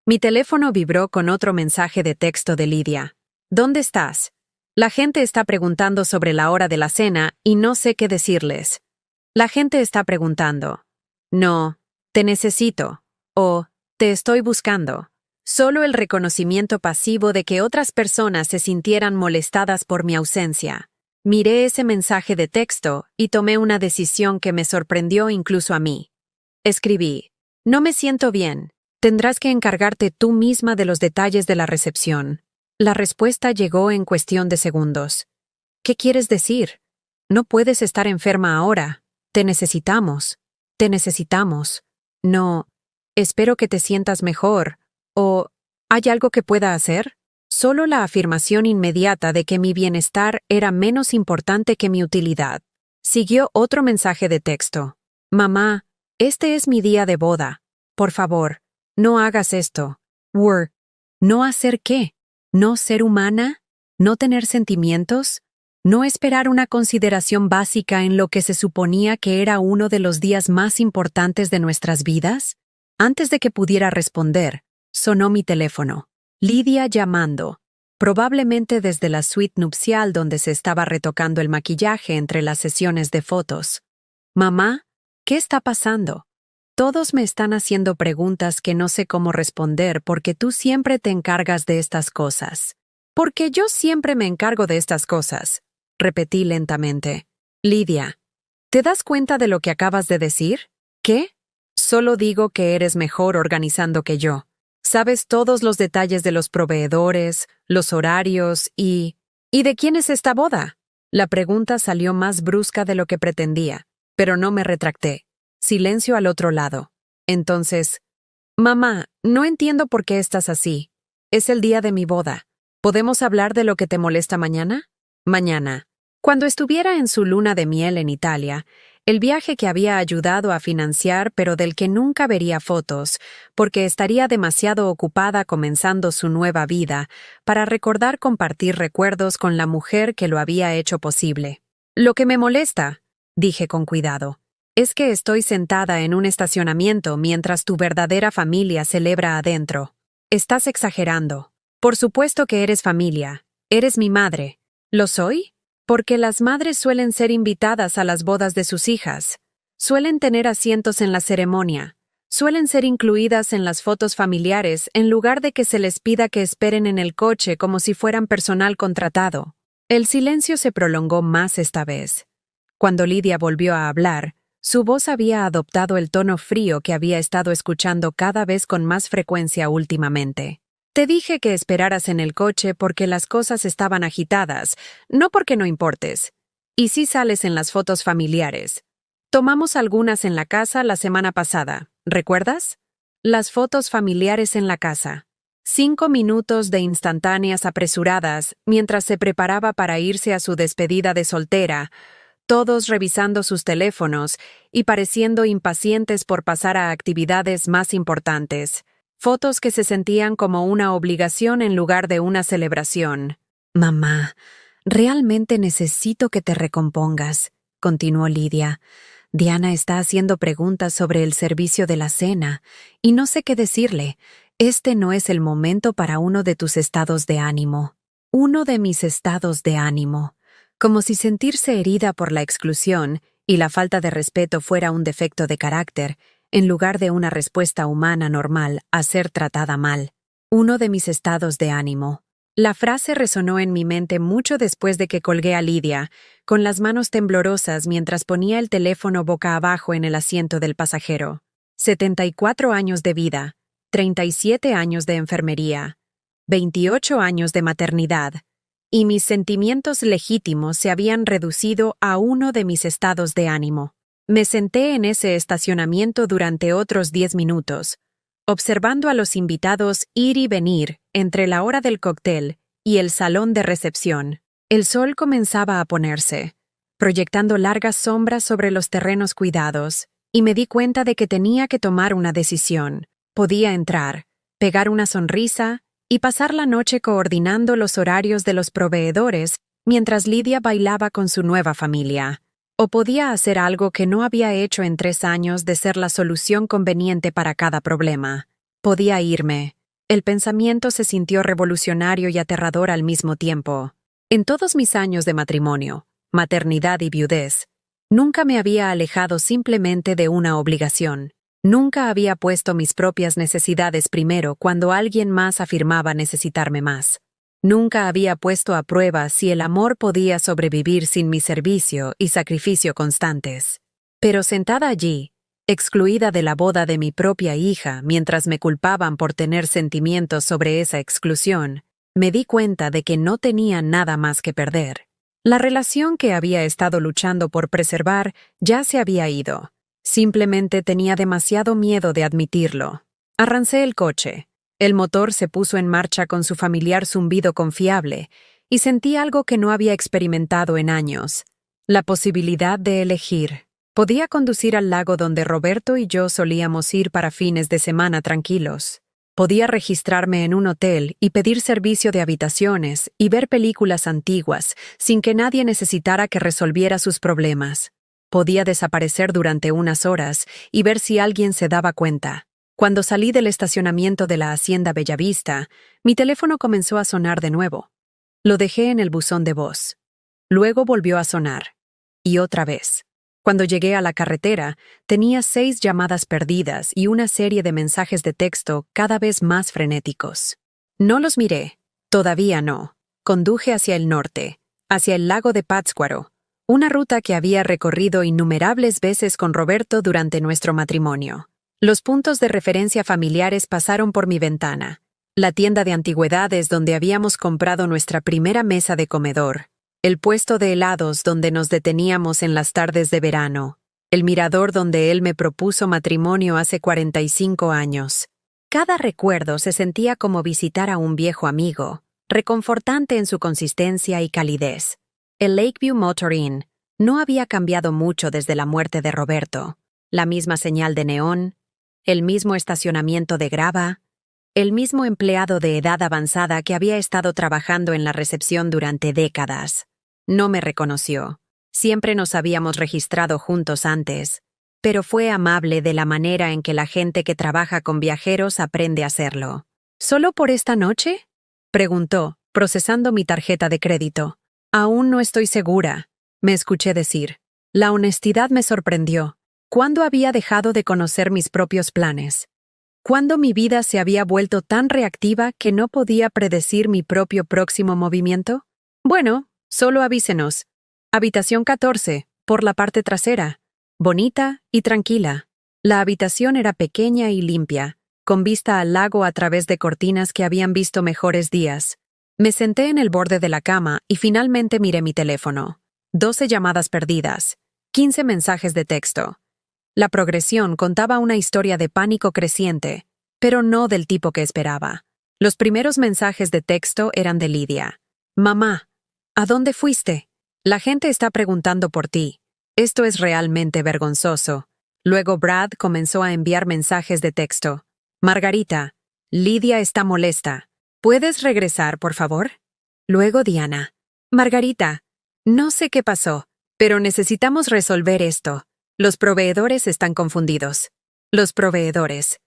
Mi teléfono vibró con otro mensaje de texto de Lidia. ¿Dónde estás? La gente está preguntando sobre la hora de la cena y no sé qué decirles. La gente está preguntando. No, te necesito. O, te estoy buscando. Solo el reconocimiento pasivo de que otras personas se sintieran molestadas por mi ausencia. Miré ese mensaje de texto y tomé una decisión que me sorprendió incluso a mí. Escribí, no me siento bien. Tendrás que encargarte tú misma de los detalles de la recepción. La respuesta llegó en cuestión de segundos. ¿Qué quieres decir? No puedes estar enferma ahora. Te necesitamos. Te necesitamos. No. Espero que te sientas mejor. ¿O hay algo que pueda hacer? Solo la afirmación inmediata de que mi bienestar era menos importante que mi utilidad. Siguió otro mensaje de texto. Mamá, este es mi día de boda. Por favor, no hagas esto. ¿No hacer qué? ¿No ser humana? ¿No tener sentimientos? ¿No esperar una consideración básica en lo que se suponía que era uno de los días más importantes de nuestras vidas? Antes de que pudiera responder, sonó mi teléfono. Lidia llamando, probablemente desde la suite nupcial donde se estaba retocando el maquillaje entre las sesiones de fotos. Mamá, ¿qué está pasando? Todos me están haciendo preguntas que no sé cómo responder porque tú siempre te encargas de estas cosas. Porque yo siempre me encargo de estas cosas, repetí lentamente. Lidia, ¿te das cuenta de lo que acabas de decir? ¿Qué? Solo digo que eres mejor organizando que yo. Sabes todos los detalles de los proveedores, los horarios y... ¿Y de quién es esta boda? La pregunta salió más brusca de lo que pretendía, pero no me retracté. Silencio al otro lado. Entonces, mamá, no entiendo por qué estás así. Es el día de mi boda. ¿Podemos hablar de lo que te molesta mañana? Mañana. Cuando estuviera en su luna de miel en Italia, el viaje que había ayudado a financiar pero del que nunca vería fotos, porque estaría demasiado ocupada comenzando su nueva vida para recordar compartir recuerdos con la mujer que lo había hecho posible. Lo que me molesta, dije con cuidado, es que estoy sentada en un estacionamiento mientras tu verdadera familia celebra adentro. Estás exagerando. Por supuesto que eres familia. Eres mi madre. ¿Lo soy? Porque las madres suelen ser invitadas a las bodas de sus hijas. Suelen tener asientos en la ceremonia. Suelen ser incluidas en las fotos familiares en lugar de que se les pida que esperen en el coche como si fueran personal contratado. El silencio se prolongó más esta vez. Cuando Lidia volvió a hablar, su voz había adoptado el tono frío que había estado escuchando cada vez con más frecuencia últimamente. Te dije que esperaras en el coche porque las cosas estaban agitadas, no porque no importes. Y sí sales en las fotos familiares. Tomamos algunas en la casa la semana pasada, ¿recuerdas? Las fotos familiares en la casa. 5 minutos de instantáneas apresuradas mientras se preparaba para irse a su despedida de soltera, todos revisando sus teléfonos y pareciendo impacientes por pasar a actividades más importantes. Fotos que se sentían como una obligación en lugar de una celebración. Mamá, realmente necesito que te recompongas, continuó Lidia. Diana está haciendo preguntas sobre el servicio de la cena, y no sé qué decirle. Este no es el momento para uno de tus estados de ánimo. Uno de mis estados de ánimo. Como si sentirse herida por la exclusión y la falta de respeto fuera un defecto de carácter, en lugar de una respuesta humana normal a ser tratada mal. Uno de mis estados de ánimo. La frase resonó en mi mente mucho después de que colgué a Lidia, con las manos temblorosas mientras ponía el teléfono boca abajo en el asiento del pasajero. 74 años de vida, 37 años de enfermería, 28 años de maternidad, y mis sentimientos legítimos se habían reducido a uno de mis estados de ánimo. Me senté en ese estacionamiento durante otros 10 minutos, observando a los invitados ir y venir entre la hora del cóctel y el salón de recepción. El sol comenzaba a ponerse, proyectando largas sombras sobre los terrenos cuidados, y me di cuenta de que tenía que tomar una decisión. Podía entrar, pegar una sonrisa y pasar la noche coordinando los horarios de los proveedores mientras Lidia bailaba con su nueva familia. O podía hacer algo que no había hecho en 3 años de ser la solución conveniente para cada problema. Podía irme. El pensamiento se sintió revolucionario y aterrador al mismo tiempo. En todos mis años de matrimonio, maternidad y viudez, nunca me había alejado simplemente de una obligación. Nunca había puesto mis propias necesidades primero cuando alguien más afirmaba necesitarme más. Nunca había puesto a prueba si el amor podía sobrevivir sin mi servicio y sacrificio constantes. Pero sentada allí, excluida de la boda de mi propia hija mientras me culpaban por tener sentimientos sobre esa exclusión, me di cuenta de que no tenía nada más que perder. La relación que había estado luchando por preservar ya se había ido. Simplemente tenía demasiado miedo de admitirlo. Arrancé el coche. El motor se puso en marcha con su familiar zumbido confiable, y sentí algo que no había experimentado en años. La posibilidad de elegir. Podía conducir al lago donde Roberto y yo solíamos ir para fines de semana tranquilos. Podía registrarme en un hotel y pedir servicio de habitaciones y ver películas antiguas sin que nadie necesitara que resolviera sus problemas. Podía desaparecer durante unas horas y ver si alguien se daba cuenta. Cuando salí del estacionamiento de la Hacienda Bellavista, mi teléfono comenzó a sonar de nuevo. Lo dejé en el buzón de voz. Luego volvió a sonar. Y otra vez. Cuando llegué a la carretera, tenía 6 llamadas perdidas y una serie de mensajes de texto cada vez más frenéticos. No los miré. Todavía no. Conduje hacia el norte, hacia el lago de Pátzcuaro, una ruta que había recorrido innumerables veces con Roberto durante nuestro matrimonio. Los puntos de referencia familiares pasaron por mi ventana. La tienda de antigüedades donde habíamos comprado nuestra primera mesa de comedor. El puesto de helados donde nos deteníamos en las tardes de verano. El mirador donde él me propuso matrimonio hace 45 años. Cada recuerdo se sentía como visitar a un viejo amigo, reconfortante en su consistencia y calidez. El Lakeview Motor Inn no había cambiado mucho desde la muerte de Roberto. La misma señal de neón, el mismo estacionamiento de grava, el mismo empleado de edad avanzada que había estado trabajando en la recepción durante décadas. No me reconoció. Siempre nos habíamos registrado juntos antes, pero fue amable de la manera en que la gente que trabaja con viajeros aprende a hacerlo. ¿Solo por esta noche?, preguntó, procesando mi tarjeta de crédito. Aún no estoy segura, me escuché decir. La honestidad me sorprendió. ¿Cuándo había dejado de conocer mis propios planes? ¿Cuándo mi vida se había vuelto tan reactiva que no podía predecir mi propio próximo movimiento? Bueno, solo avísenos. Habitación 14, por la parte trasera. Bonita y tranquila. La habitación era pequeña y limpia, con vista al lago a través de cortinas que habían visto mejores días. Me senté en el borde de la cama y finalmente miré mi teléfono. 12 llamadas perdidas. 15 mensajes de texto. La progresión contaba una historia de pánico creciente, pero no del tipo que esperaba. Los primeros mensajes de texto eran de Lidia. Mamá, ¿a dónde fuiste? La gente está preguntando por ti. Esto es realmente vergonzoso. Luego Brad comenzó a enviar mensajes de texto. Margarita, Lidia está molesta. ¿Puedes regresar, por favor? Luego Diana. Margarita, no sé qué pasó, pero necesitamos resolver esto. Los proveedores están confundidos. Los proveedores.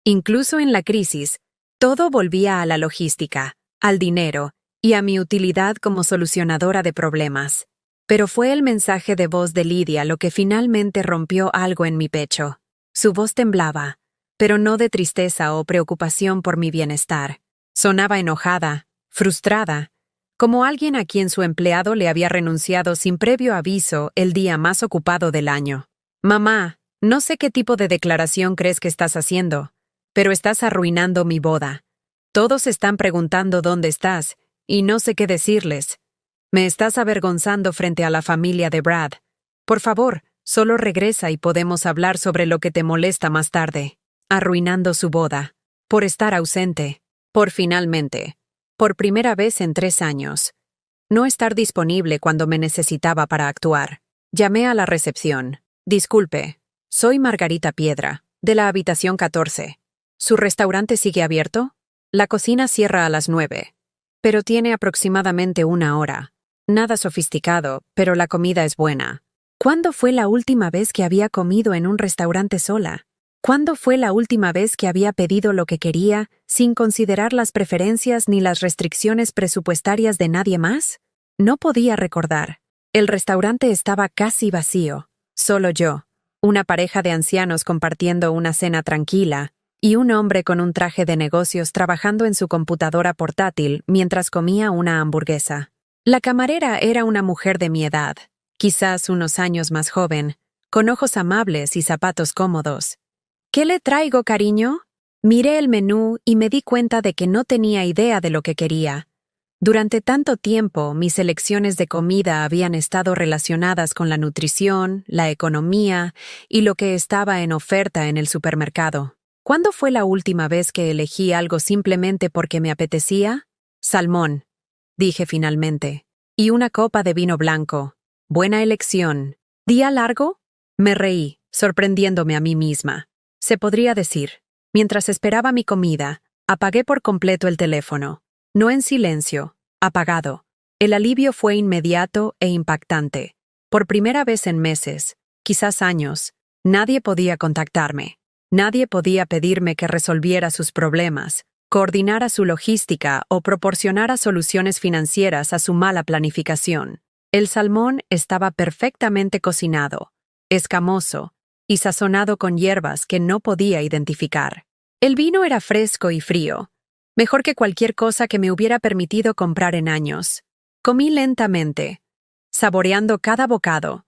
Incluso en la crisis, todo volvía a la logística, al dinero y a mi utilidad como solucionadora de problemas. Pero fue el mensaje de voz de Lidia lo que finalmente rompió algo en mi pecho. Su voz temblaba, pero no de tristeza o preocupación por mi bienestar. Sonaba enojada, frustrada, como alguien a quien su empleado le había renunciado sin previo aviso el día más ocupado del año. Mamá, no sé qué tipo de declaración crees que estás haciendo, pero estás arruinando mi boda. Todos están preguntando dónde estás, y no sé qué decirles. Me estás avergonzando frente a la familia de Brad. Por favor, solo regresa y podemos hablar sobre lo que te molesta más tarde. Arruinando su boda. Por estar ausente. Por finalmente. Por primera vez en 3 años. No estar disponible cuando me necesitaba para actuar. Llamé a la recepción. Disculpe, soy Margarita Piedra, de la habitación 14. ¿Su restaurante sigue abierto? La cocina cierra a las 9, pero tiene aproximadamente 1 hora. Nada sofisticado, pero la comida es buena. ¿Cuándo fue la última vez que había comido en un restaurante sola? ¿Cuándo fue la última vez que había pedido lo que quería, sin considerar las preferencias ni las restricciones presupuestarias de nadie más? No podía recordar. El restaurante estaba casi vacío. Solo yo, una pareja de ancianos compartiendo una cena tranquila, y un hombre con un traje de negocios trabajando en su computadora portátil mientras comía una hamburguesa. La camarera era una mujer de mi edad, quizás unos años más joven, con ojos amables y zapatos cómodos. ¿Qué le traigo, cariño? Miré el menú y me di cuenta de que no tenía idea de lo que quería. Durante tanto tiempo, mis elecciones de comida habían estado relacionadas con la nutrición, la economía y lo que estaba en oferta en el supermercado. ¿Cuándo fue la última vez que elegí algo simplemente porque me apetecía? Salmón, dije finalmente. Y una copa de vino blanco. Buena elección. ¿Día largo? Me reí, sorprendiéndome a mí misma. Se podría decir. Mientras esperaba mi comida, apagué por completo el teléfono. No en silencio, apagado. El alivio fue inmediato e impactante. Por primera vez en meses, quizás años, nadie podía contactarme. Nadie podía pedirme que resolviera sus problemas, coordinara su logística o proporcionara soluciones financieras a su mala planificación. El salmón estaba perfectamente cocinado, escamoso y sazonado con hierbas que no podía identificar. El vino era fresco y frío. Mejor que cualquier cosa que me hubiera permitido comprar en años. Comí lentamente, saboreando cada bocado,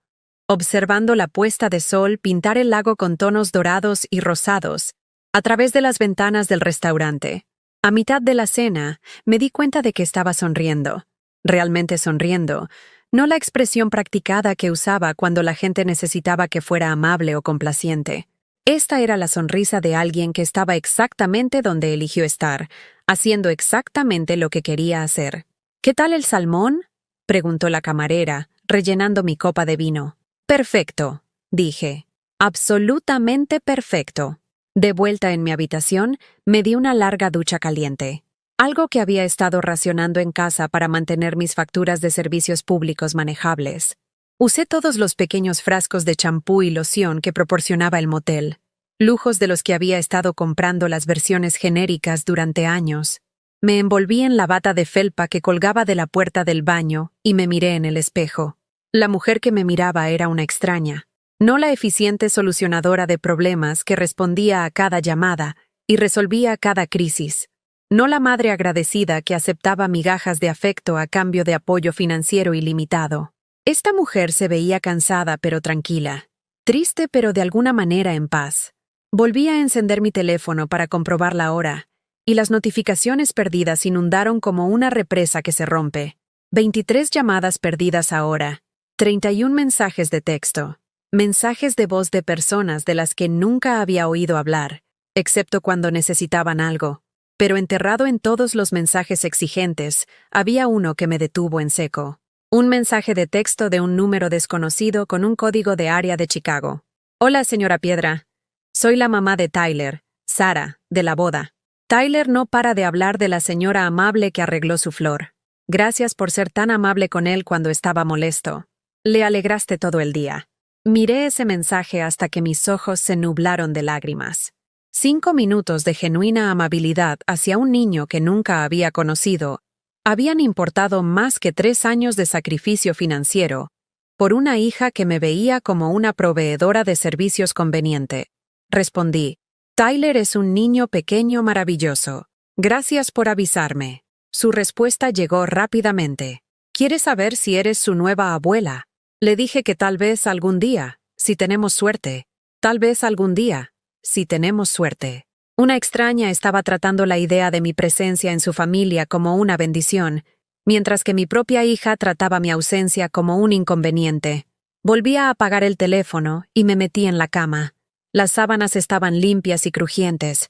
observando la puesta de sol pintar el lago con tonos dorados y rosados, a través de las ventanas del restaurante. A mitad de la cena, me di cuenta de que estaba sonriendo. Realmente sonriendo, no la expresión practicada que usaba cuando la gente necesitaba que fuera amable o complaciente. Esta era la sonrisa de alguien que estaba exactamente donde eligió estar, haciendo exactamente lo que quería hacer. ¿Qué tal el salmón? Preguntó la camarera, rellenando mi copa de vino. Perfecto, dije. Absolutamente perfecto. De vuelta en mi habitación, me di una larga ducha caliente. Algo que había estado racionando en casa para mantener mis facturas de servicios públicos manejables. Usé todos los pequeños frascos de champú y loción que proporcionaba el motel, lujos de los que había estado comprando las versiones genéricas durante años. Me envolví en la bata de felpa que colgaba de la puerta del baño y me miré en el espejo. La mujer que me miraba era una extraña, no la eficiente solucionadora de problemas que respondía a cada llamada y resolvía cada crisis, no la madre agradecida que aceptaba migajas de afecto a cambio de apoyo financiero ilimitado. Esta mujer se veía cansada pero tranquila, triste pero de alguna manera en paz. Volví a encender mi teléfono para comprobar la hora, y las notificaciones perdidas inundaron como una represa que se rompe. 23 llamadas perdidas ahora, 31 mensajes de texto, mensajes de voz de personas de las que nunca había oído hablar, excepto cuando necesitaban algo. Pero enterrado en todos los mensajes exigentes, había uno que me detuvo en seco. Un mensaje de texto de un número desconocido con un código de área de Chicago. Hola, señora Piedra. Soy la mamá de Tyler, Sara, de la boda. Tyler no para de hablar de la señora amable que arregló su flor. Gracias por ser tan amable con él cuando estaba molesto. Le alegraste todo el día. Miré ese mensaje hasta que mis ojos se nublaron de lágrimas. 5 minutos de genuina amabilidad hacia un niño que nunca había conocido habían importado más que 3 años de sacrificio financiero por una hija que me veía como una proveedora de servicios conveniente. Respondí, Tyler es un niño pequeño maravilloso. Gracias por avisarme. Su respuesta llegó rápidamente. ¿Quiere saber si eres su nueva abuela? Le dije que tal vez algún día, si tenemos suerte. Tal vez algún día, si tenemos suerte. Una extraña estaba tratando la idea de mi presencia en su familia como una bendición, mientras que mi propia hija trataba mi ausencia como un inconveniente. Volví a apagar el teléfono y me metí en la cama. Las sábanas estaban limpias y crujientes.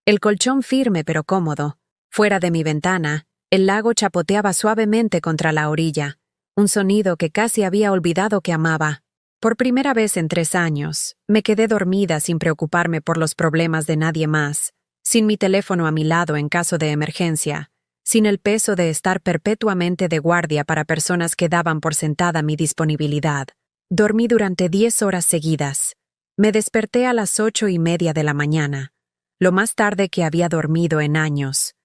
El colchón firme pero cómodo. Fuera de mi ventana, el lago chapoteaba suavemente contra la orilla, un sonido que casi había olvidado que amaba. Por primera vez en 3 años, me quedé dormida sin preocuparme por los problemas de nadie más, sin mi teléfono a mi lado en caso de emergencia, sin el peso de estar perpetuamente de guardia para personas que daban por sentada mi disponibilidad. Dormí durante 10 horas seguidas. Me desperté a las 8:30 de la mañana, lo más tarde que había dormido en años.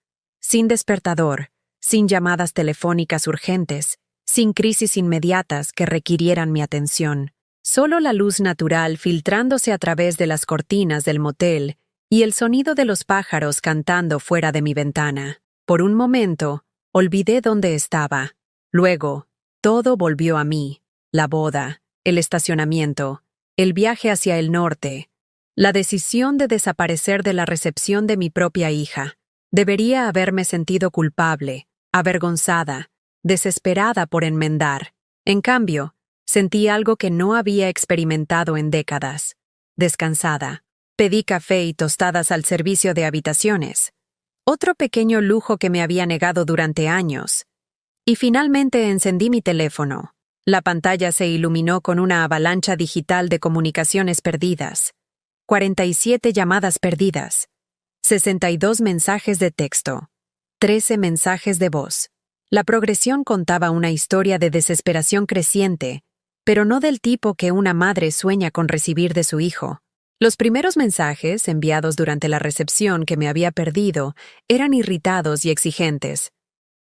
Sin despertador, sin llamadas telefónicas urgentes, sin crisis inmediatas que requirieran mi atención. Solo la luz natural filtrándose a través de las cortinas del motel y el sonido de los pájaros cantando fuera de mi ventana. Por un momento, olvidé dónde estaba. Luego, todo volvió a mí. La boda, el estacionamiento, el viaje hacia el norte, la decisión de desaparecer de la recepción de mi propia hija. Debería haberme sentido culpable, avergonzada, desesperada por enmendar. En cambio, sentí algo que no había experimentado en décadas. Descansada. Pedí café y tostadas al servicio de habitaciones. Otro pequeño lujo que me había negado durante años. Y finalmente encendí mi teléfono. La pantalla se iluminó con una avalancha digital de comunicaciones perdidas. 47 llamadas perdidas. 62 mensajes de texto. 13 mensajes de voz. La progresión contaba una historia de desesperación creciente, pero no del tipo que una madre sueña con recibir de su hijo. Los primeros mensajes, enviados durante la recepción que me había perdido, eran irritados y exigentes.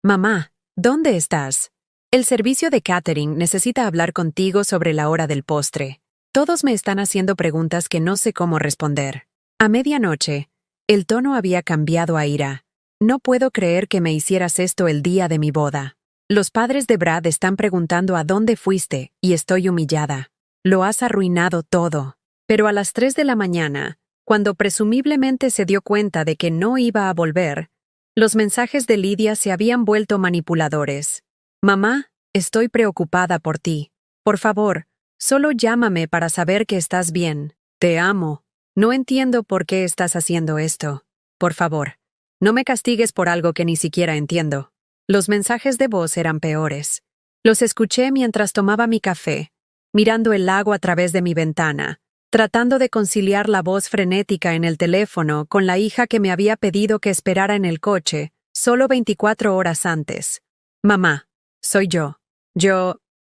Mamá, ¿dónde estás? El servicio de catering necesita hablar contigo sobre la hora del postre. Todos me están haciendo preguntas que no sé cómo responder. A medianoche, el tono había cambiado a ira. No puedo creer que me hicieras esto el día de mi boda. Los padres de Brad están preguntando a dónde fuiste y estoy humillada. Lo has arruinado todo. Pero a las 3 de la mañana, cuando presumiblemente se dio cuenta de que no iba a volver, los mensajes de Lidia se habían vuelto manipuladores. Mamá, estoy preocupada por ti. Por favor, solo llámame para saber que estás bien. Te amo. No entiendo por qué estás haciendo esto. Por favor, no me castigues por algo que ni siquiera entiendo. Los mensajes de voz eran peores. Los escuché mientras tomaba mi café, mirando el lago a través de mi ventana, tratando de conciliar la voz frenética en el teléfono con la hija que me había pedido que esperara en el coche, solo 24 horas antes. Mamá, soy yo.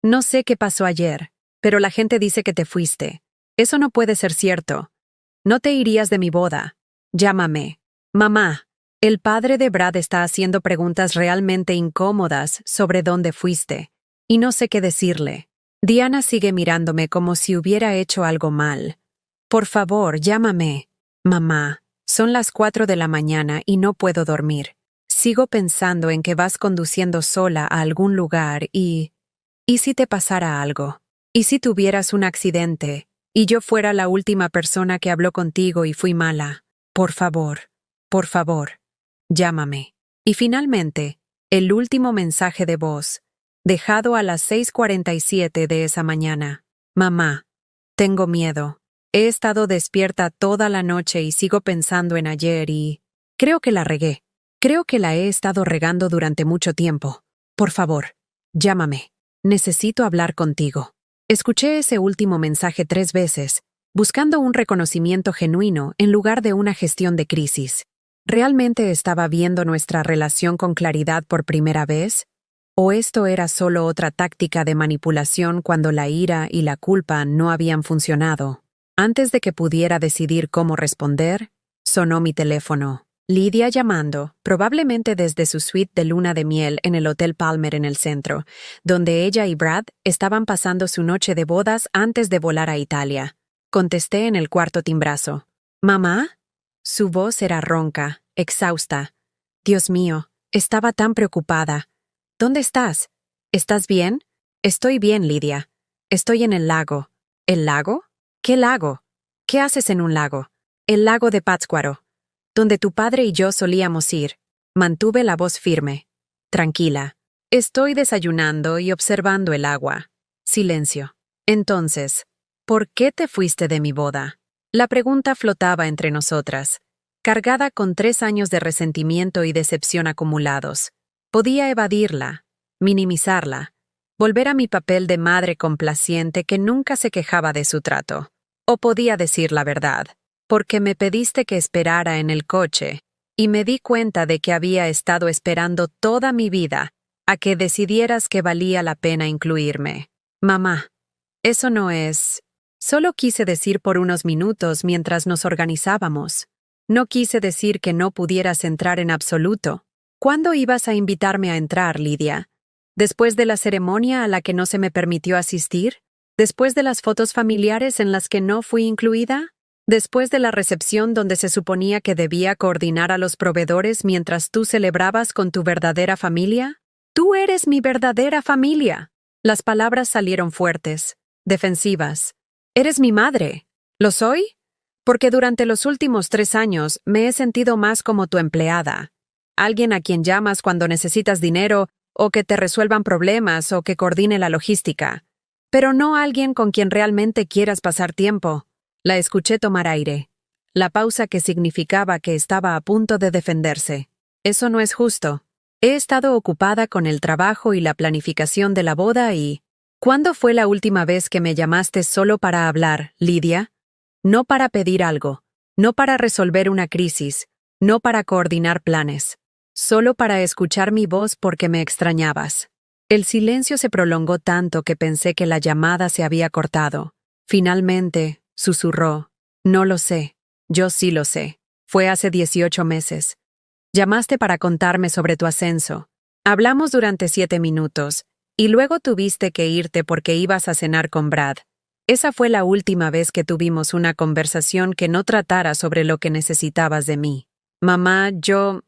No sé qué pasó ayer, pero la gente dice que te fuiste. Eso no puede ser cierto. No te irías de mi boda. Llámame. Mamá. El padre de Brad está haciendo preguntas realmente incómodas sobre dónde fuiste, y no sé qué decirle. Diana sigue mirándome como si hubiera hecho algo mal. Por favor, llámame. Mamá, son las 4 de la mañana y no puedo dormir. Sigo pensando en que vas conduciendo sola a algún lugar y... ¿Y si te pasara algo? ¿Y si tuvieras un accidente y yo fuera la última persona que habló contigo y fui mala? Por favor, llámame. Y finalmente, el último mensaje de voz, dejado a las 6:47 de esa mañana. Mamá, Tengo miedo. He estado despierta toda la noche y sigo pensando en ayer y... Creo que la regué. Creo que la he estado regando durante mucho tiempo. Por favor, llámame. Necesito hablar contigo. Escuché ese último mensaje 3 veces, buscando un reconocimiento genuino en lugar de una gestión de crisis. ¿Realmente estaba viendo nuestra relación con claridad por primera vez? ¿O esto era solo otra táctica de manipulación cuando la ira y la culpa no habían funcionado? Antes de que pudiera decidir cómo responder, sonó mi teléfono. Lidia llamando, probablemente desde su suite de luna de miel en el Hotel Palmer en el centro, donde ella y Brad estaban pasando su noche de bodas antes de volar a Italia. Contesté en el cuarto timbrazo. ¿Mamá? Su voz era ronca, exhausta. Dios mío, estaba tan preocupada. ¿Dónde estás? ¿Estás bien? Estoy bien, Lidia. Estoy en el lago. ¿El lago? ¿Qué lago? ¿Qué haces en un lago? El lago de Pátzcuaro, donde tu padre y yo solíamos ir. Mantuve la voz firme. Tranquila. Estoy desayunando y observando el agua. Silencio. Entonces, ¿por qué te fuiste de mi boda? La pregunta flotaba entre nosotras, cargada con 3 años de resentimiento y decepción acumulados. Podía evadirla, minimizarla, volver a mi papel de madre complaciente que nunca se quejaba de su trato. O podía decir la verdad. Porque me pediste que esperara en el coche, y me di cuenta de que había estado esperando toda mi vida a que decidieras que valía la pena incluirme. Mamá, eso no es... Solo quise decir por unos minutos mientras nos organizábamos. No quise decir que no pudieras entrar en absoluto. ¿Cuándo ibas a invitarme a entrar, Lidia? ¿Después de la ceremonia a la que no se me permitió asistir? ¿Después de las fotos familiares en las que no fui incluida? ¿Después de la recepción donde se suponía que debía coordinar a los proveedores mientras tú celebrabas con tu verdadera familia? ¡Tú eres mi verdadera familia! Las palabras salieron fuertes, defensivas. «Eres mi madre». ¿Lo soy? Porque durante los últimos 3 años me he sentido más como tu empleada. Alguien a quien llamas cuando necesitas dinero, o que te resuelvan problemas, o que coordine la logística. Pero no alguien con quien realmente quieras pasar tiempo. La escuché tomar aire. La pausa que significaba que estaba a punto de defenderse. Eso no es justo. He estado ocupada con el trabajo y la planificación de la boda y... ¿Cuándo fue la última vez que me llamaste solo para hablar, Lidia? No para pedir algo, no para resolver una crisis, no para coordinar planes. Solo para escuchar mi voz porque me extrañabas. El silencio se prolongó tanto que pensé que la llamada se había cortado. Finalmente... Susurró. No lo sé. Yo sí lo sé. Fue hace 18 meses. Llamaste para contarme sobre tu ascenso. Hablamos durante 7 minutos, y luego tuviste que irte porque ibas a cenar con Brad. Esa fue la última vez que tuvimos una conversación que no tratara sobre lo que necesitabas de mí. Mamá, yo...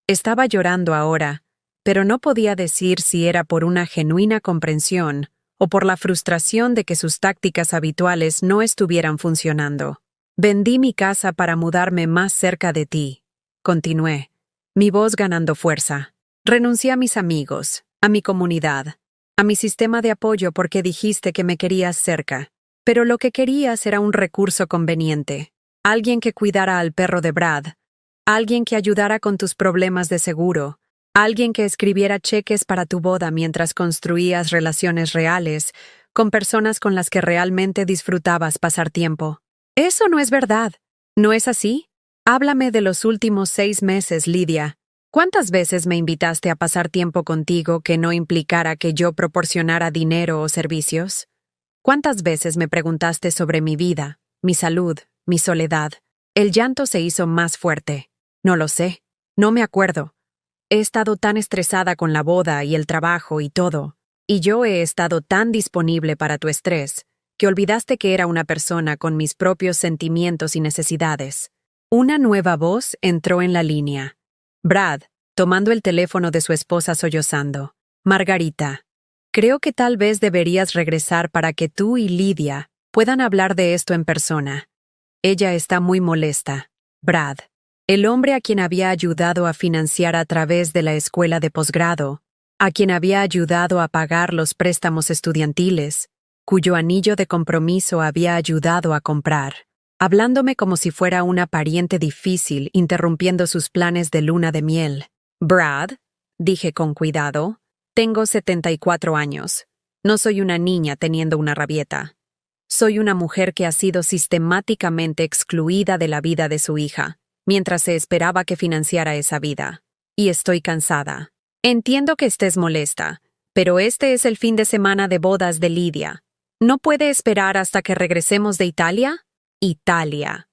Estaba llorando ahora, pero no podía decir si era por una genuina comprensión o por la frustración de que sus tácticas habituales no estuvieran funcionando. Vendí mi casa para mudarme más cerca de ti. Continué, mi voz ganando fuerza. Renuncié a mis amigos, a mi comunidad, a mi sistema de apoyo porque dijiste que me querías cerca. Pero lo que querías era un recurso conveniente. Alguien que cuidara al perro de Brad. Alguien que ayudara con tus problemas de seguro. Alguien que escribiera cheques para tu boda mientras construías relaciones reales con personas con las que realmente disfrutabas pasar tiempo. Eso no es verdad. ¿No es así? Háblame de los últimos 6 meses, Lidia. ¿Cuántas veces me invitaste a pasar tiempo contigo que no implicara que yo proporcionara dinero o servicios? ¿Cuántas veces me preguntaste sobre mi vida, mi salud, mi soledad? El llanto se hizo más fuerte. No lo sé. No me acuerdo. He estado tan estresada con la boda y el trabajo y todo, y yo he estado tan disponible para tu estrés, que olvidaste que era una persona con mis propios sentimientos y necesidades. Una nueva voz entró en la línea. Brad, tomando el teléfono de su esposa sollozando. Margarita, creo que tal vez deberías regresar para que tú y Lidia puedan hablar de esto en persona. Ella está muy molesta. Brad. El hombre a quien había ayudado a financiar a través de la escuela de posgrado, a quien había ayudado a pagar los préstamos estudiantiles, cuyo anillo de compromiso había ayudado a comprar, hablándome como si fuera una pariente difícil, interrumpiendo sus planes de luna de miel. Brad, dije con cuidado, tengo 74 años. No soy una niña teniendo una rabieta. Soy una mujer que ha sido sistemáticamente excluida de la vida de su hija, mientras se esperaba que financiara esa vida. Y estoy cansada. Entiendo que estés molesta, pero este es el fin de semana de bodas de Lidia. ¿No puede esperar hasta que regresemos de Italia? Italia.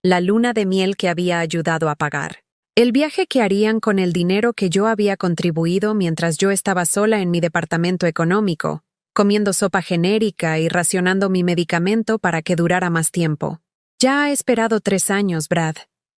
La luna de miel que había ayudado a pagar. El viaje que harían con el dinero que yo había contribuido mientras yo estaba sola en mi departamento económico, comiendo sopa genérica y racionando mi medicamento para que durara más tiempo. Ya ha esperado 3 años, Brad.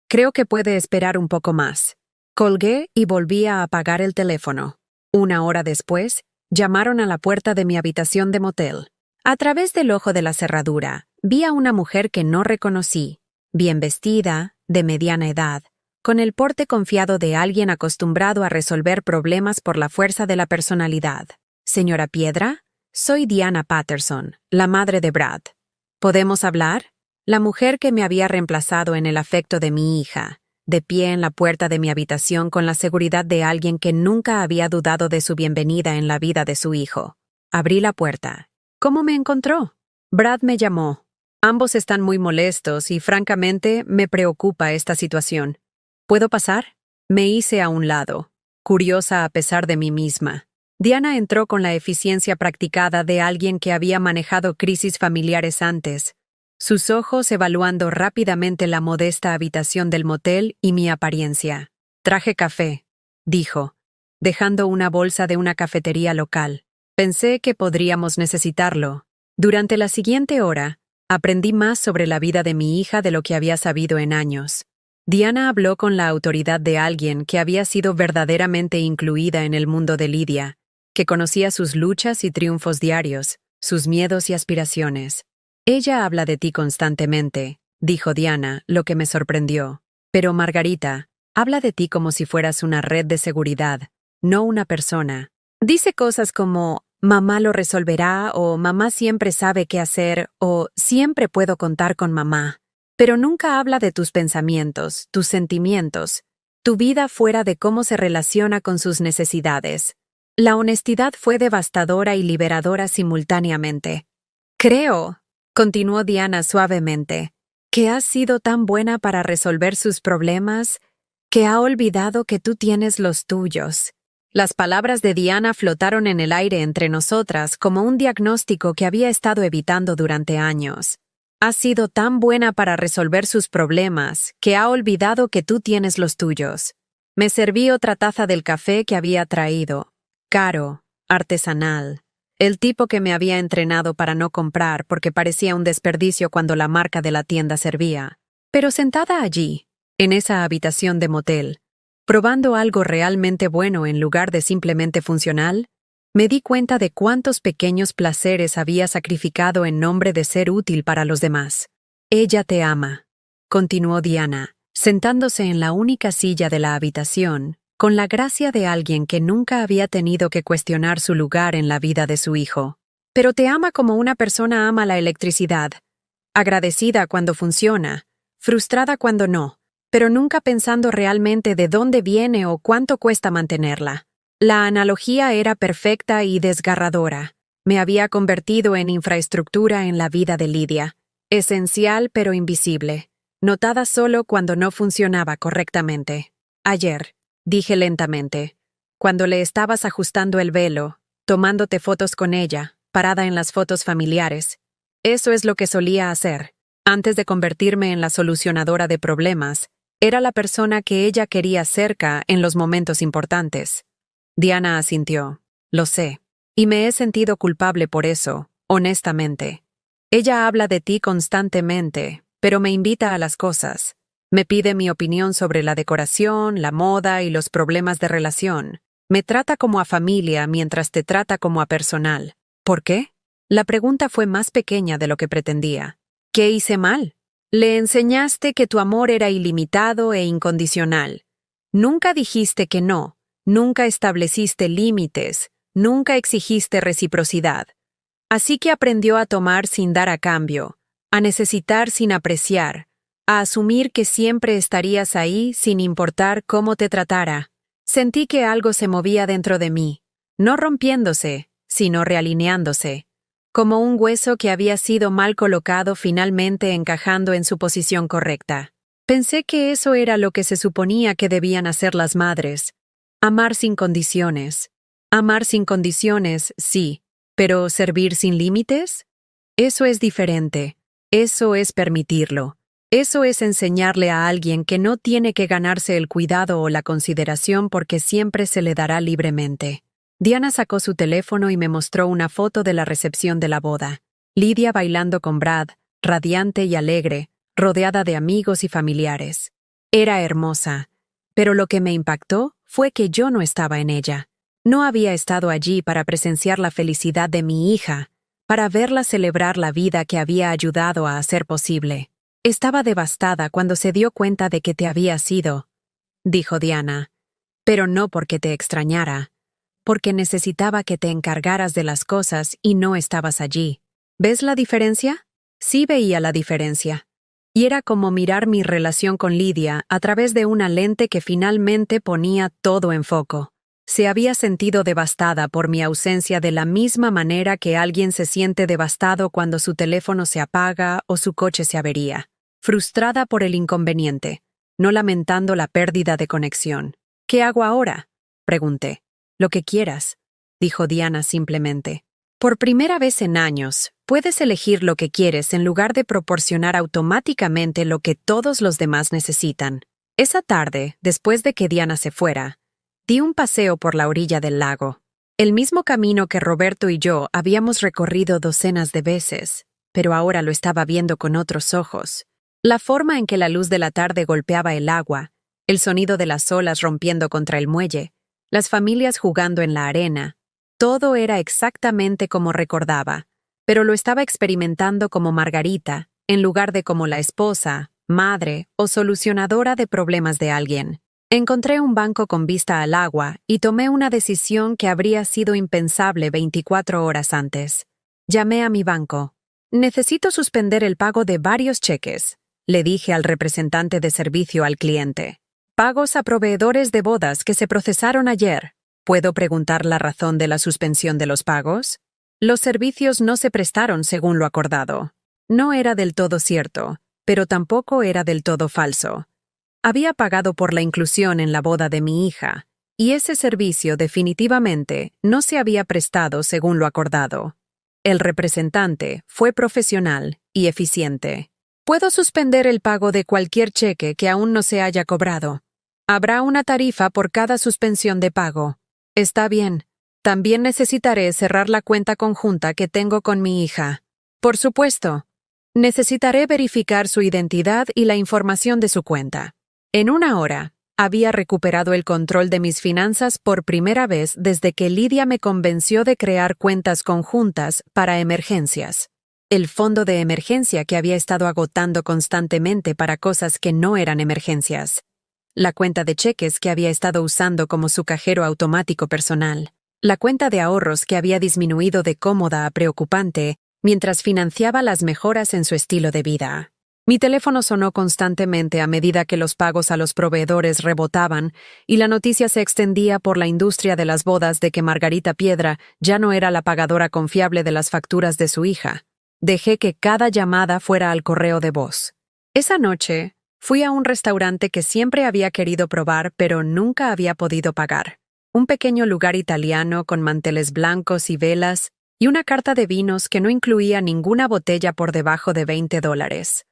Creo que puede esperar un poco más. Colgué y volví a apagar el teléfono. 1 hora después, llamaron a la puerta de mi habitación de motel. A través del ojo de la cerradura, vi a una mujer que no reconocí, bien vestida, de mediana edad, con el porte confiado de alguien acostumbrado a resolver problemas por la fuerza de la personalidad. Señora Piedra, soy Diana Patterson, la madre de Brad. ¿Podemos hablar? La mujer que me había reemplazado en el afecto de mi hija, de pie en la puerta de mi habitación con la seguridad de alguien que nunca había dudado de su bienvenida en la vida de su hijo. Abrí la puerta. ¿Cómo me encontró? Brad me llamó. Ambos están muy molestos y, francamente, me preocupa esta situación. ¿Puedo pasar? Me hice a un lado, curiosa a pesar de mí misma. Diana entró con la eficiencia practicada de alguien que había manejado crisis familiares antes, sus ojos evaluando rápidamente la modesta habitación del motel y mi apariencia. Traje café, dijo, dejando una bolsa de una cafetería local. Pensé que podríamos necesitarlo. Durante la siguiente hora, aprendí más sobre la vida de mi hija de lo que había sabido en años. Diana habló con la autoridad de alguien que había sido verdaderamente incluida en el mundo de Lidia, que conocía sus luchas y triunfos diarios, sus miedos y aspiraciones. Ella habla de ti constantemente, dijo Diana, lo que me sorprendió. Pero Margarita, habla de ti como si fueras una red de seguridad, no una persona. Dice cosas como, mamá lo resolverá, o mamá siempre sabe qué hacer, o siempre puedo contar con mamá. Pero nunca habla de tus pensamientos, tus sentimientos, tu vida fuera de cómo se relaciona con sus necesidades. La honestidad fue devastadora y liberadora simultáneamente. Creo, continuó Diana suavemente, que has sido tan buena para resolver sus problemas que ha olvidado que tú tienes los tuyos. Las palabras de Diana flotaron en el aire entre nosotras como un diagnóstico que había estado evitando durante años. Has sido tan buena para resolver sus problemas que ha olvidado que tú tienes los tuyos. Me serví otra taza del café que había traído. Caro, artesanal. El tipo que me había entrenado para no comprar porque parecía un desperdicio cuando la marca de la tienda servía. Pero sentada allí, en esa habitación de motel, probando algo realmente bueno en lugar de simplemente funcional, me di cuenta de cuántos pequeños placeres había sacrificado en nombre de ser útil para los demás. Ella te ama, continuó Diana, sentándose en la única silla de la habitación, con la gracia de alguien que nunca había tenido que cuestionar su lugar en la vida de su hijo. Pero te ama como una persona ama la electricidad, agradecida cuando funciona, frustrada cuando no, pero nunca pensando realmente de dónde viene o cuánto cuesta mantenerla. La analogía era perfecta y desgarradora. Me había convertido en infraestructura en la vida de Lidia, esencial pero invisible, notada solo cuando no funcionaba correctamente. Ayer, dije lentamente, cuando le estabas ajustando el velo, tomándote fotos con ella, parada en las fotos familiares. Eso es lo que solía hacer. Antes de convertirme en la solucionadora de problemas, era la persona que ella quería cerca en los momentos importantes. Diana asintió. Lo sé. Y me he sentido culpable por eso, honestamente. Ella habla de ti constantemente, pero me invita a las cosas. Me pide mi opinión sobre la decoración, la moda y los problemas de relación. Me trata como a familia mientras te trata como a personal. ¿Por qué? La pregunta fue más pequeña de lo que pretendía. ¿Qué hice mal? Le enseñaste que tu amor era ilimitado e incondicional. Nunca dijiste que no. Nunca estableciste límites, nunca exigiste reciprocidad. Así que aprendió a tomar sin dar a cambio, a necesitar sin apreciar, a asumir que siempre estarías ahí sin importar cómo te tratara. Sentí que algo se movía dentro de mí, no rompiéndose, sino realineándose, como un hueso que había sido mal colocado finalmente encajando en su posición correcta. Pensé que eso era lo que se suponía que debían hacer las madres. Amar sin condiciones. Amar sin condiciones, sí, pero ¿servir sin límites? Eso es diferente. Eso es permitirlo. Eso es enseñarle a alguien que no tiene que ganarse el cuidado o la consideración porque siempre se le dará libremente. Diana sacó su teléfono y me mostró una foto de la recepción de la boda. Lidia bailando con Brad, radiante y alegre, rodeada de amigos y familiares. Era hermosa, pero lo que me impactó fue que yo no estaba en ella. No había estado allí para presenciar la felicidad de mi hija, para verla celebrar la vida que había ayudado a hacer posible. Estaba devastada cuando se dio cuenta de que te habías ido, dijo Diana, pero no porque te extrañara, porque necesitaba que te encargaras de las cosas y no estabas allí. ¿Ves la diferencia? Sí veía la diferencia. Y era como mirar mi relación con Lidia a través de una lente que finalmente ponía todo en foco. Se había sentido devastada por mi ausencia de la misma manera que alguien se siente devastado cuando su teléfono se apaga o su coche se avería. Frustrada por el inconveniente, no lamentando la pérdida de conexión. ¿Qué hago ahora?, pregunté. Lo que quieras, dijo Diana simplemente. Por primera vez en años, puedes elegir lo que quieres en lugar de proporcionar automáticamente lo que todos los demás necesitan. Esa tarde, después de que Diana se fuera, di un paseo por la orilla del lago. El mismo camino que Roberto y yo habíamos recorrido docenas de veces, pero ahora lo estaba viendo con otros ojos. La forma en que la luz de la tarde golpeaba el agua, el sonido de las olas rompiendo contra el muelle, las familias jugando en la arena, todo era exactamente como recordaba, pero lo estaba experimentando como Margarita, en lugar de como la esposa, madre o solucionadora de problemas de alguien. Encontré un banco con vista al agua y tomé una decisión que habría sido impensable 24 horas antes. Llamé a mi banco. Necesito suspender el pago de varios cheques, le dije al representante de servicio al cliente. Pagos a proveedores de bodas que se procesaron ayer. ¿Puedo preguntar la razón de la suspensión de los pagos? Los servicios no se prestaron según lo acordado. No era del todo cierto, pero tampoco era del todo falso. Había pagado por la inclusión en la boda de mi hija, y ese servicio definitivamente no se había prestado según lo acordado. El representante fue profesional y eficiente. Puedo suspender el pago de cualquier cheque que aún no se haya cobrado. Habrá una tarifa por cada suspensión de pago. Está bien. También necesitaré cerrar la cuenta conjunta que tengo con mi hija. Por supuesto. Necesitaré verificar su identidad y la información de su cuenta. En una hora, había recuperado el control de mis finanzas por primera vez desde que Lidia me convenció de crear cuentas conjuntas para emergencias. El fondo de emergencia que había estado agotando constantemente para cosas que no eran emergencias. La cuenta de cheques que había estado usando como su cajero automático personal. La cuenta de ahorros que había disminuido de cómoda a preocupante mientras financiaba las mejoras en su estilo de vida. Mi teléfono sonó constantemente a medida que los pagos a los proveedores rebotaban y la noticia se extendía por la industria de las bodas de que Margarita Piedra ya no era la pagadora confiable de las facturas de su hija. Dejé que cada llamada fuera al correo de voz. Esa noche, fui a un restaurante que siempre había querido probar pero nunca había podido pagar. Un pequeño lugar italiano con manteles blancos y velas y una carta de vinos que no incluía ninguna botella por debajo de $20.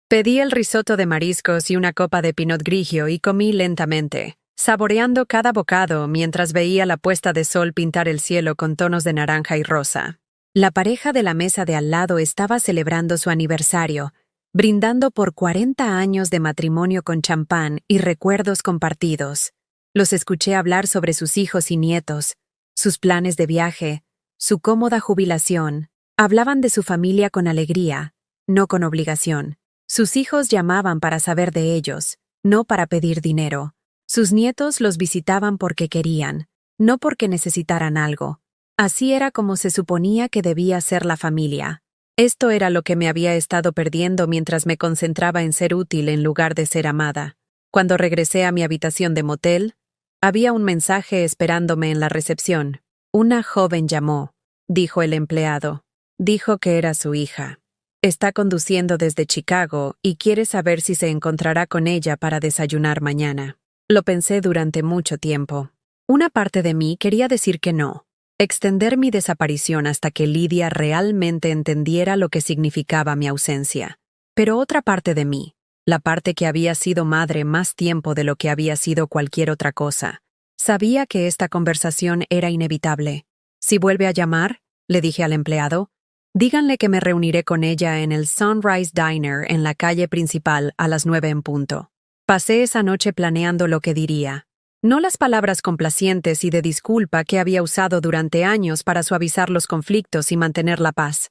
Pedí el risotto de mariscos y una copa de Pinot Grigio y comí lentamente, saboreando cada bocado mientras veía la puesta de sol pintar el cielo con tonos de naranja y rosa. La pareja de la mesa de al lado estaba celebrando su aniversario, brindando por 40 años de matrimonio con champán y recuerdos compartidos. Los escuché hablar sobre sus hijos y nietos, sus planes de viaje, su cómoda jubilación. Hablaban de su familia con alegría, no con obligación. Sus hijos llamaban para saber de ellos, no para pedir dinero. Sus nietos los visitaban porque querían, no porque necesitaran algo. Así era como se suponía que debía ser la familia. Esto era lo que me había estado perdiendo mientras me concentraba en ser útil en lugar de ser amada. Cuando regresé a mi habitación de motel, había un mensaje esperándome en la recepción. Una joven llamó, dijo el empleado. Dijo que era su hija. Está conduciendo desde Chicago y quiere saber si se encontrará con ella para desayunar mañana. Lo pensé durante mucho tiempo. Una parte de mí quería decir que no, extender mi desaparición hasta que Lidia realmente entendiera lo que significaba mi ausencia. Pero otra parte de mí, la parte que había sido madre más tiempo de lo que había sido cualquier otra cosa, sabía que esta conversación era inevitable. Si vuelve a llamar, le dije al empleado, díganle que me reuniré con ella en el Sunrise Diner en la calle principal a las 9 en punto. Pasé esa noche planeando lo que diría. No las palabras complacientes y de disculpa que había usado durante años para suavizar los conflictos y mantener la paz,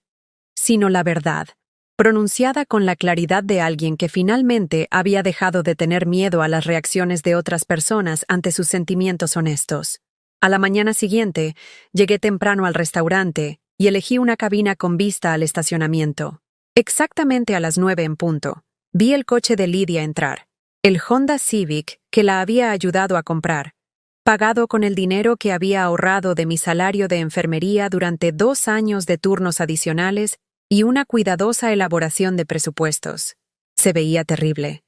sino la verdad, pronunciada con la claridad de alguien que finalmente había dejado de tener miedo a las reacciones de otras personas ante sus sentimientos honestos. A la mañana siguiente, llegué temprano al restaurante y elegí una cabina con vista al estacionamiento. Exactamente a las 9 en punto, vi el coche de Lidia entrar, el Honda Civic que la había ayudado a comprar, pagado con el dinero que había ahorrado de mi salario de enfermería durante 2 años de turnos adicionales y una cuidadosa elaboración de presupuestos. Se veía terrible.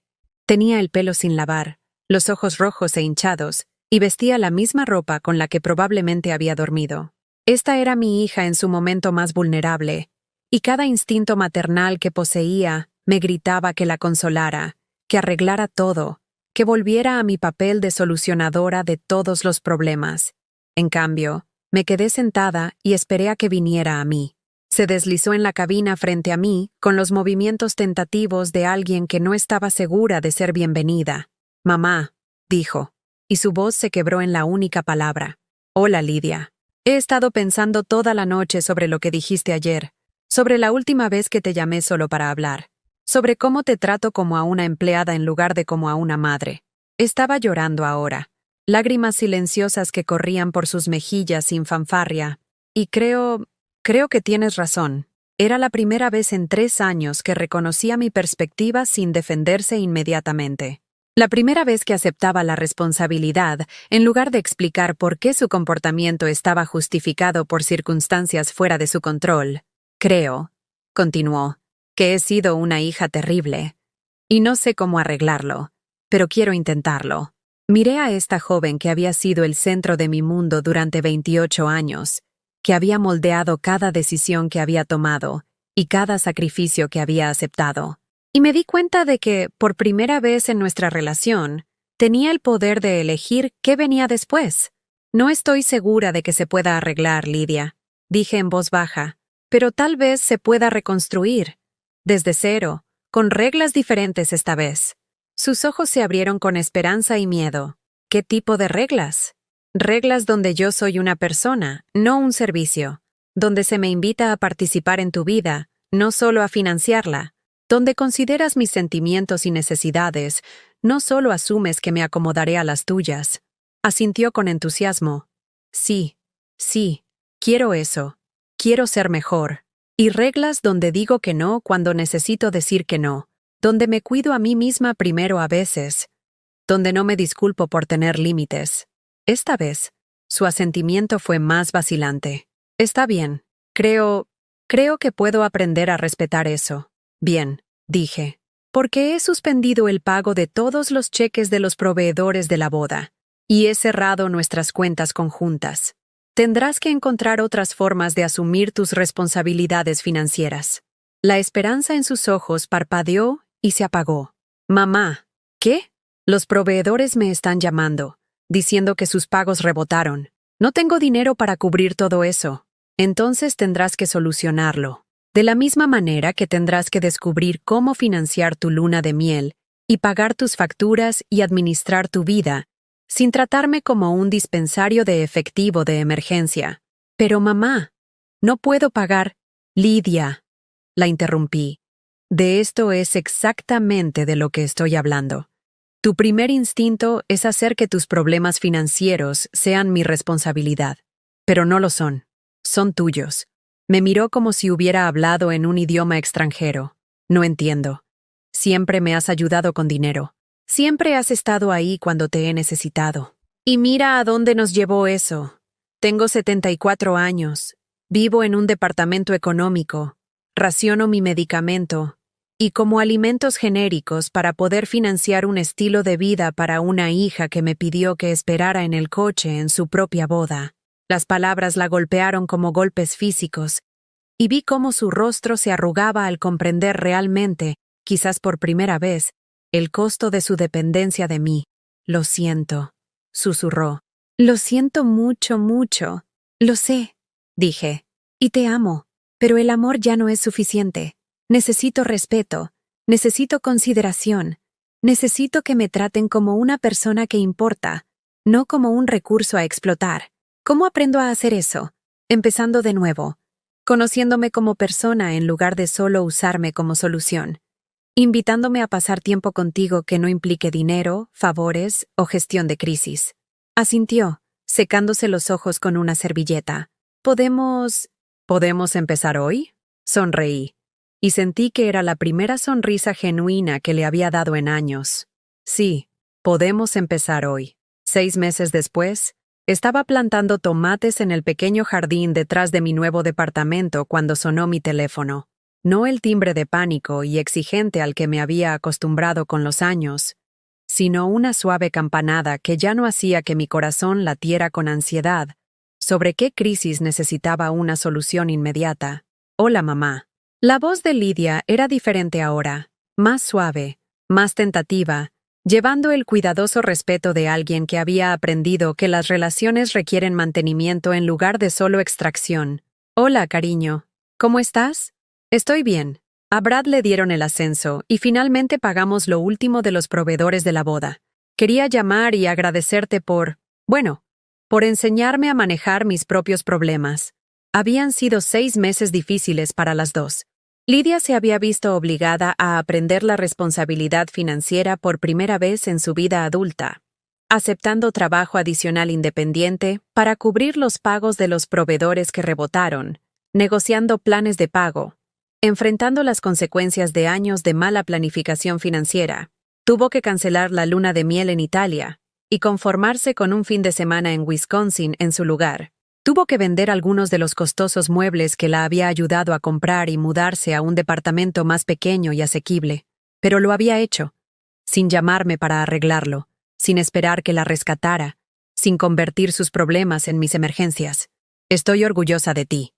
Tenía el pelo sin lavar, los ojos rojos e hinchados, y vestía la misma ropa con la que probablemente había dormido. Esta era mi hija en su momento más vulnerable, y cada instinto maternal que poseía me gritaba que la consolara, que arreglara todo, que volviera a mi papel de solucionadora de todos los problemas. En cambio, me quedé sentada y esperé a que viniera a mí. Se deslizó en la cabina frente a mí, con los movimientos tentativos de alguien que no estaba segura de ser bienvenida. «Mamá», dijo, y su voz se quebró en la única palabra. «Hola, Lidia. He estado pensando toda la noche sobre lo que dijiste ayer, sobre la última vez que te llamé solo para hablar, sobre cómo te trato como a una empleada en lugar de como a una madre». Estaba llorando ahora, lágrimas silenciosas que corrían por sus mejillas sin fanfarria, y creo que tienes razón. Era la primera vez en 3 años que reconocía mi perspectiva sin defenderse inmediatamente. La primera vez que aceptaba la responsabilidad, en lugar de explicar por qué su comportamiento estaba justificado por circunstancias fuera de su control. Creo, continuó, que he sido una hija terrible. Y no sé cómo arreglarlo, pero quiero intentarlo. Miré a esta joven que había sido el centro de mi mundo durante 28 años, que había moldeado cada decisión que había tomado y cada sacrificio que había aceptado. Y me di cuenta de que, por primera vez en nuestra relación, tenía el poder de elegir qué venía después. No estoy segura de que se pueda arreglar, Lidia, dije en voz baja, pero tal vez se pueda reconstruir. Desde cero, con reglas diferentes esta vez. Sus ojos se abrieron con esperanza y miedo. ¿Qué tipo de reglas? Reglas donde yo soy una persona, no un servicio. Donde se me invita a participar en tu vida, no solo a financiarla. Donde consideras mis sentimientos y necesidades, no solo asumes que me acomodaré a las tuyas. Asintió con entusiasmo. Sí, quiero eso. Quiero ser mejor. Y reglas donde digo que no cuando necesito decir que no. Donde me cuido a mí misma primero a veces. Donde no me disculpo por tener límites. Esta vez, su asentimiento fue más vacilante. Está bien. Creo que puedo aprender a respetar eso. Bien, dije. Porque he suspendido el pago de todos los cheques de los proveedores de la boda. Y he cerrado nuestras cuentas conjuntas. Tendrás que encontrar otras formas de asumir tus responsabilidades financieras. La esperanza en sus ojos parpadeó y se apagó. Mamá, ¿qué? Los proveedores me están llamando, diciendo que sus pagos rebotaron. No tengo dinero para cubrir todo eso. Entonces tendrás que solucionarlo. De la misma manera que tendrás que descubrir cómo financiar tu luna de miel y pagar tus facturas y administrar tu vida, sin tratarme como un dispensario de efectivo de emergencia. Pero mamá, no puedo pagar. Lidia, la interrumpí. De esto es exactamente de lo que estoy hablando. Tu primer instinto es hacer que tus problemas financieros sean mi responsabilidad, pero no lo son. Son tuyos. Me miró como si hubiera hablado en un idioma extranjero. No entiendo. Siempre me has ayudado con dinero. Siempre has estado ahí cuando te he necesitado. Y mira a dónde nos llevó eso. Tengo 74 años. Vivo en un departamento económico. Raciono mi medicamento. Y como alimentos genéricos para poder financiar un estilo de vida para una hija que me pidió que esperara en el coche en su propia boda. Las palabras la golpearon como golpes físicos, y vi cómo su rostro se arrugaba al comprender realmente, quizás por primera vez, el costo de su dependencia de mí. Lo siento, susurró. Lo siento mucho, mucho. Lo sé, dije. Y te amo, pero el amor ya no es suficiente. Necesito respeto, necesito consideración, necesito que me traten como una persona que importa, no como un recurso a explotar. ¿Cómo aprendo a hacer eso? Empezando de nuevo, conociéndome como persona en lugar de solo usarme como solución, invitándome a pasar tiempo contigo que no implique dinero, favores o gestión de crisis. Asintió, secándose los ojos con una servilleta. ¿Podemos empezar hoy? Sonreí, y sentí que era la primera sonrisa genuina que le había dado en años. Sí, podemos empezar hoy. 6 meses después, estaba plantando tomates en el pequeño jardín detrás de mi nuevo departamento cuando sonó mi teléfono. No el timbre de pánico y exigente al que me había acostumbrado con los años, sino una suave campanada que ya no hacía que mi corazón latiera con ansiedad sobre qué crisis necesitaba una solución inmediata. Hola, mamá. La voz de Lidia era diferente ahora, más suave, más tentativa, llevando el cuidadoso respeto de alguien que había aprendido que las relaciones requieren mantenimiento en lugar de solo extracción. Hola, cariño. ¿Cómo estás? Estoy bien. A Brad le dieron el ascenso y finalmente pagamos lo último de los proveedores de la boda. Quería llamar y agradecerte por enseñarme a manejar mis propios problemas. Habían sido 6 meses difíciles para las dos. Lidia se había visto obligada a aprender la responsabilidad financiera por primera vez en su vida adulta, aceptando trabajo adicional independiente para cubrir los pagos de los proveedores que rebotaron, negociando planes de pago, enfrentando las consecuencias de años de mala planificación financiera. Tuvo que cancelar la luna de miel en Italia y conformarse con un fin de semana en Wisconsin en su lugar. Tuvo que vender algunos de los costosos muebles que la había ayudado a comprar y mudarse a un departamento más pequeño y asequible. Pero lo había hecho, sin llamarme para arreglarlo, sin esperar que la rescatara, sin convertir sus problemas en mis emergencias. Estoy orgullosa de ti,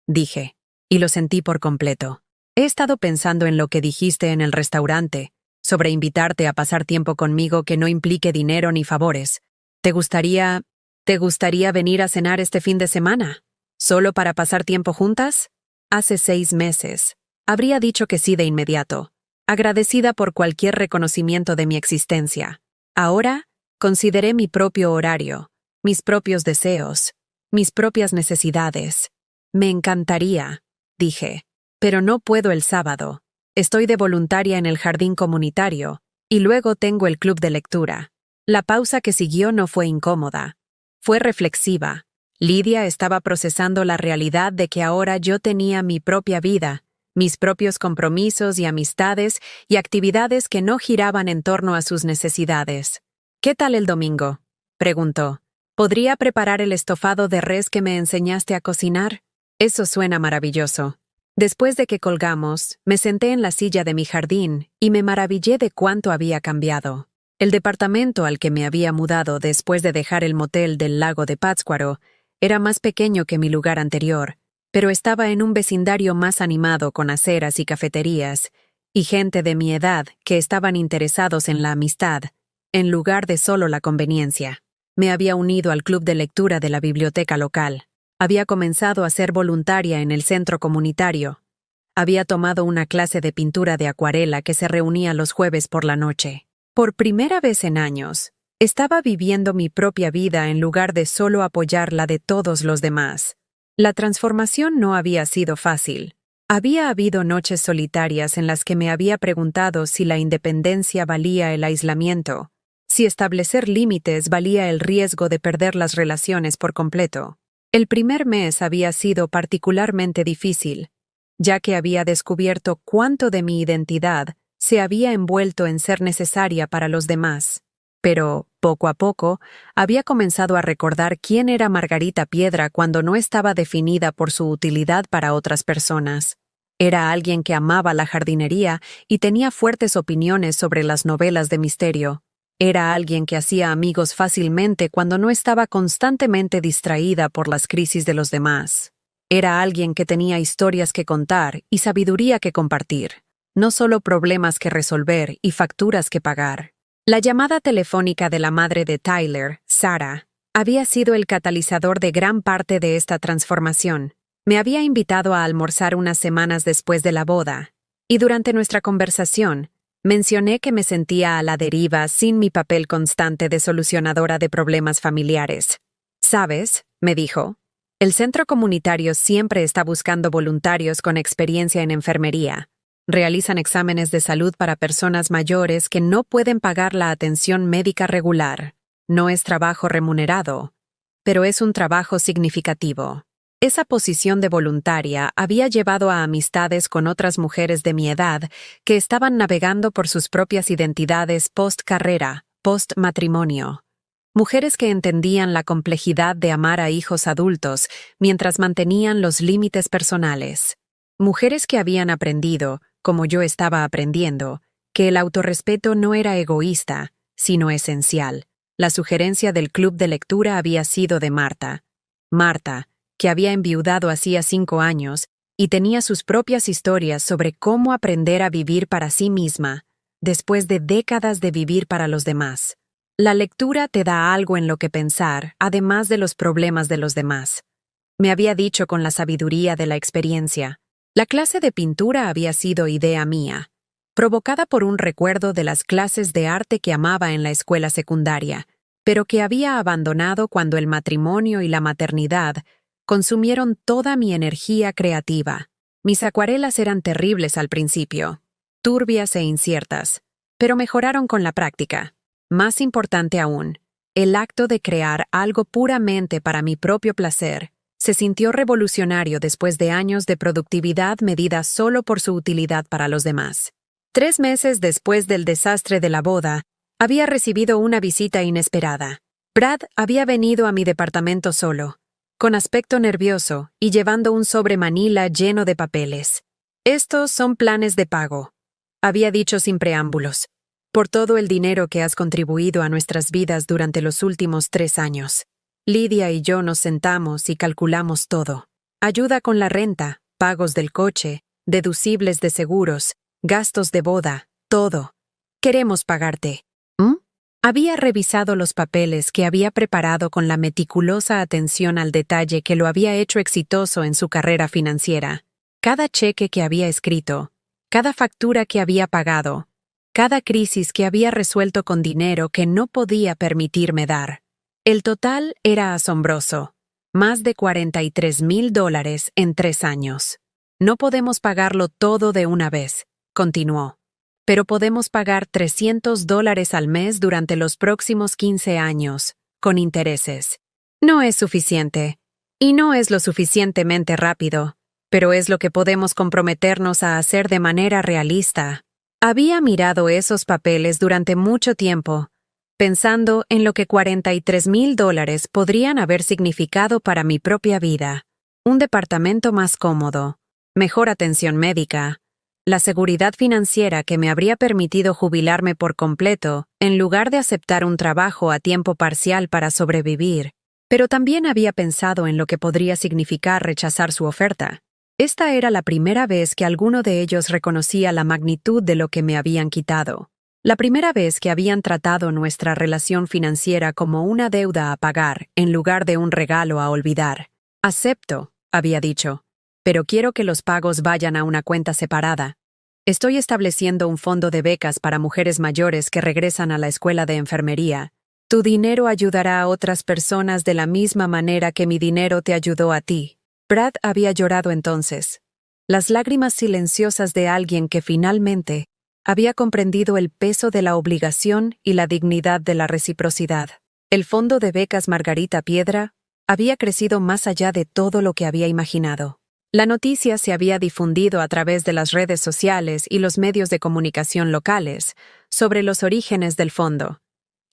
dije, y lo sentí por completo. He estado pensando en lo que dijiste en el restaurante, sobre invitarte a pasar tiempo conmigo que no implique dinero ni favores. ¿Te gustaría venir a cenar este fin de semana? ¿Solo para pasar tiempo juntas? Hace 6 meses. Habría dicho que sí de inmediato, agradecida por cualquier reconocimiento de mi existencia. Ahora, consideré mi propio horario, mis propios deseos, mis propias necesidades. Me encantaría, dije, pero no puedo el sábado. Estoy de voluntaria en el jardín comunitario, y luego tengo el club de lectura. La pausa que siguió no fue incómoda. Fue reflexiva. Lidia estaba procesando la realidad de que ahora yo tenía mi propia vida, mis propios compromisos y amistades y actividades que no giraban en torno a sus necesidades. ¿Qué tal el domingo?, preguntó. ¿Podría preparar el estofado de res que me enseñaste a cocinar? Eso suena maravilloso. Después de que colgamos, me senté en la silla de mi jardín y me maravillé de cuánto había cambiado. El departamento al que me había mudado después de dejar el motel del lago de Pátzcuaro era más pequeño que mi lugar anterior, pero estaba en un vecindario más animado con aceras y cafeterías, y gente de mi edad que estaban interesados en la amistad, en lugar de solo la conveniencia. Me había unido al club de lectura de la biblioteca local. Había comenzado a ser voluntaria en el centro comunitario. Había tomado una clase de pintura de acuarela que se reunía los jueves por la noche. Por primera vez en años, estaba viviendo mi propia vida en lugar de solo apoyar la de todos los demás. La transformación no había sido fácil. Había habido noches solitarias en las que me había preguntado si la independencia valía el aislamiento, si establecer límites valía el riesgo de perder las relaciones por completo. El primer mes había sido particularmente difícil, ya que había descubierto cuánto de mi identidad se había envuelto en ser necesaria para los demás. Pero, poco a poco, había comenzado a recordar quién era Margarita Piedra cuando no estaba definida por su utilidad para otras personas. Era alguien que amaba la jardinería y tenía fuertes opiniones sobre las novelas de misterio. Era alguien que hacía amigos fácilmente cuando no estaba constantemente distraída por las crisis de los demás. Era alguien que tenía historias que contar y sabiduría que compartir, no solo problemas que resolver y facturas que pagar. La llamada telefónica de la madre de Tyler, Sarah, había sido el catalizador de gran parte de esta transformación. Me había invitado a almorzar unas semanas después de la boda, y durante nuestra conversación, mencioné que me sentía a la deriva sin mi papel constante de solucionadora de problemas familiares. ¿Sabes?, me dijo. El centro comunitario siempre está buscando voluntarios con experiencia en enfermería. Realizan exámenes de salud para personas mayores que no pueden pagar la atención médica regular. No es trabajo remunerado, pero es un trabajo significativo. Esa posición de voluntaria había llevado a amistades con otras mujeres de mi edad que estaban navegando por sus propias identidades post-carrera, post-matrimonio. Mujeres que entendían la complejidad de amar a hijos adultos mientras mantenían los límites personales. Mujeres que habían aprendido, como yo estaba aprendiendo, que el autorrespeto no era egoísta, sino esencial. La sugerencia del club de lectura había sido de Marta. Marta, que había enviudado hacía 5 años y tenía sus propias historias sobre cómo aprender a vivir para sí misma, después de décadas de vivir para los demás. La lectura te da algo en lo que pensar, además de los problemas de los demás. Me había dicho con la sabiduría de la experiencia. La clase de pintura había sido idea mía, provocada por un recuerdo de las clases de arte que amaba en la escuela secundaria, pero que había abandonado cuando el matrimonio y la maternidad consumieron toda mi energía creativa. Mis acuarelas eran terribles al principio, turbias e inciertas, pero mejoraron con la práctica. Más importante aún, el acto de crear algo puramente para mi propio placer se sintió revolucionario después de años de productividad medida solo por su utilidad para los demás. 3 meses después del desastre de la boda, había recibido una visita inesperada. Brad había venido a mi departamento solo, con aspecto nervioso y llevando un sobre manila lleno de papeles. «Estos son planes de pago», había dicho sin preámbulos, «por todo el dinero que has contribuido a nuestras vidas durante los últimos 3 años. Lidia y yo nos sentamos y calculamos todo. Ayuda con la renta, pagos del coche, deducibles de seguros, gastos de boda, todo. Queremos pagarte». ¿Mm? Había revisado los papeles que había preparado con la meticulosa atención al detalle que lo había hecho exitoso en su carrera financiera. Cada cheque que había escrito, cada factura que había pagado, cada crisis que había resuelto con dinero que no podía permitirme dar. El total era asombroso. Más de $43,000 en 3 años. No podemos pagarlo todo de una vez, continuó. Pero podemos pagar $300 al mes durante los próximos 15 años, con intereses. No es suficiente. Y no es lo suficientemente rápido, pero es lo que podemos comprometernos a hacer de manera realista. Había mirado esos papeles durante mucho tiempo, pensando en lo que $43,000 podrían haber significado para mi propia vida. Un departamento más cómodo, mejor atención médica, la seguridad financiera que me habría permitido jubilarme por completo en lugar de aceptar un trabajo a tiempo parcial para sobrevivir. Pero también había pensado en lo que podría significar rechazar su oferta. Esta era la primera vez que alguno de ellos reconocía la magnitud de lo que me habían quitado. La primera vez que habían tratado nuestra relación financiera como una deuda a pagar en lugar de un regalo a olvidar. «Acepto», había dicho, «pero quiero que los pagos vayan a una cuenta separada. Estoy estableciendo un fondo de becas para mujeres mayores que regresan a la escuela de enfermería. Tu dinero ayudará a otras personas de la misma manera que mi dinero te ayudó a ti». Brad había llorado entonces. Las lágrimas silenciosas de alguien que finalmente había comprendido el peso de la obligación y la dignidad de la reciprocidad. El fondo de becas Margarita Piedra había crecido más allá de todo lo que había imaginado. La noticia se había difundido a través de las redes sociales y los medios de comunicación locales sobre los orígenes del fondo.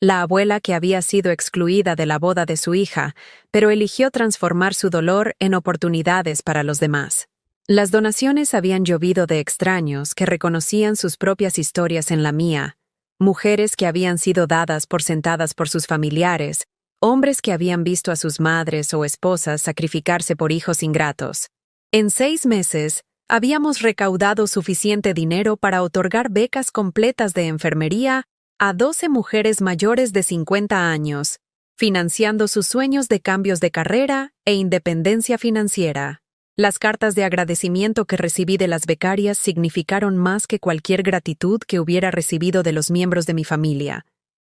La abuela que había sido excluida de la boda de su hija, pero eligió transformar su dolor en oportunidades para los demás. Las donaciones habían llovido de extraños que reconocían sus propias historias en la mía, mujeres que habían sido dadas por sentadas por sus familiares, hombres que habían visto a sus madres o esposas sacrificarse por hijos ingratos. En 6 meses, habíamos recaudado suficiente dinero para otorgar becas completas de enfermería a 12 mujeres mayores de 50 años, financiando sus sueños de cambios de carrera e independencia financiera. Las cartas de agradecimiento que recibí de las becarias significaron más que cualquier gratitud que hubiera recibido de los miembros de mi familia,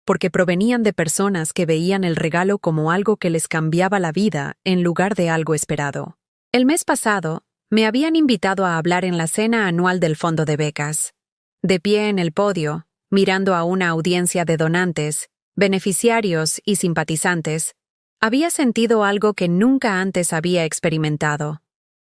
porque provenían de personas que veían el regalo como algo que les cambiaba la vida en lugar de algo esperado. El mes pasado, me habían invitado a hablar en la cena anual del Fondo de Becas. De pie en el podio, mirando a una audiencia de donantes, beneficiarios y simpatizantes, había sentido algo que nunca antes había experimentado: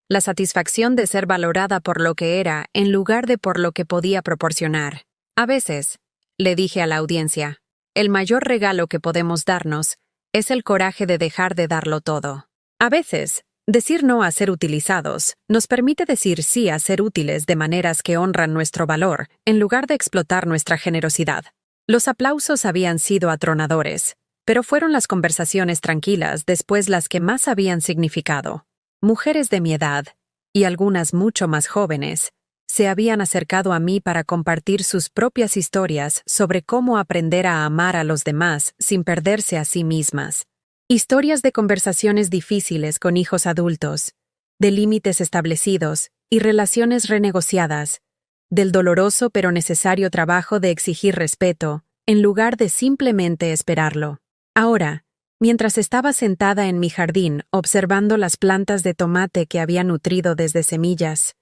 la satisfacción de ser valorada por lo que era en lugar de por lo que podía proporcionar. A veces, le dije a la audiencia, el mayor regalo que podemos darnos es el coraje de dejar de darlo todo. A veces, decir no a ser utilizados nos permite decir sí a ser útiles de maneras que honran nuestro valor, en lugar de explotar nuestra generosidad. Los aplausos habían sido atronadores, pero fueron las conversaciones tranquilas después las que más habían significado. Mujeres de mi edad, y algunas mucho más jóvenes, se habían acercado a mí para compartir sus propias historias sobre cómo aprender a amar a los demás sin perderse a sí mismas. Historias de conversaciones difíciles con hijos adultos, de límites establecidos y relaciones renegociadas, del doloroso pero necesario trabajo de exigir respeto, en lugar de simplemente esperarlo. Ahora, mientras estaba sentada en mi jardín observando las plantas de tomate que había nutrido desde semillas,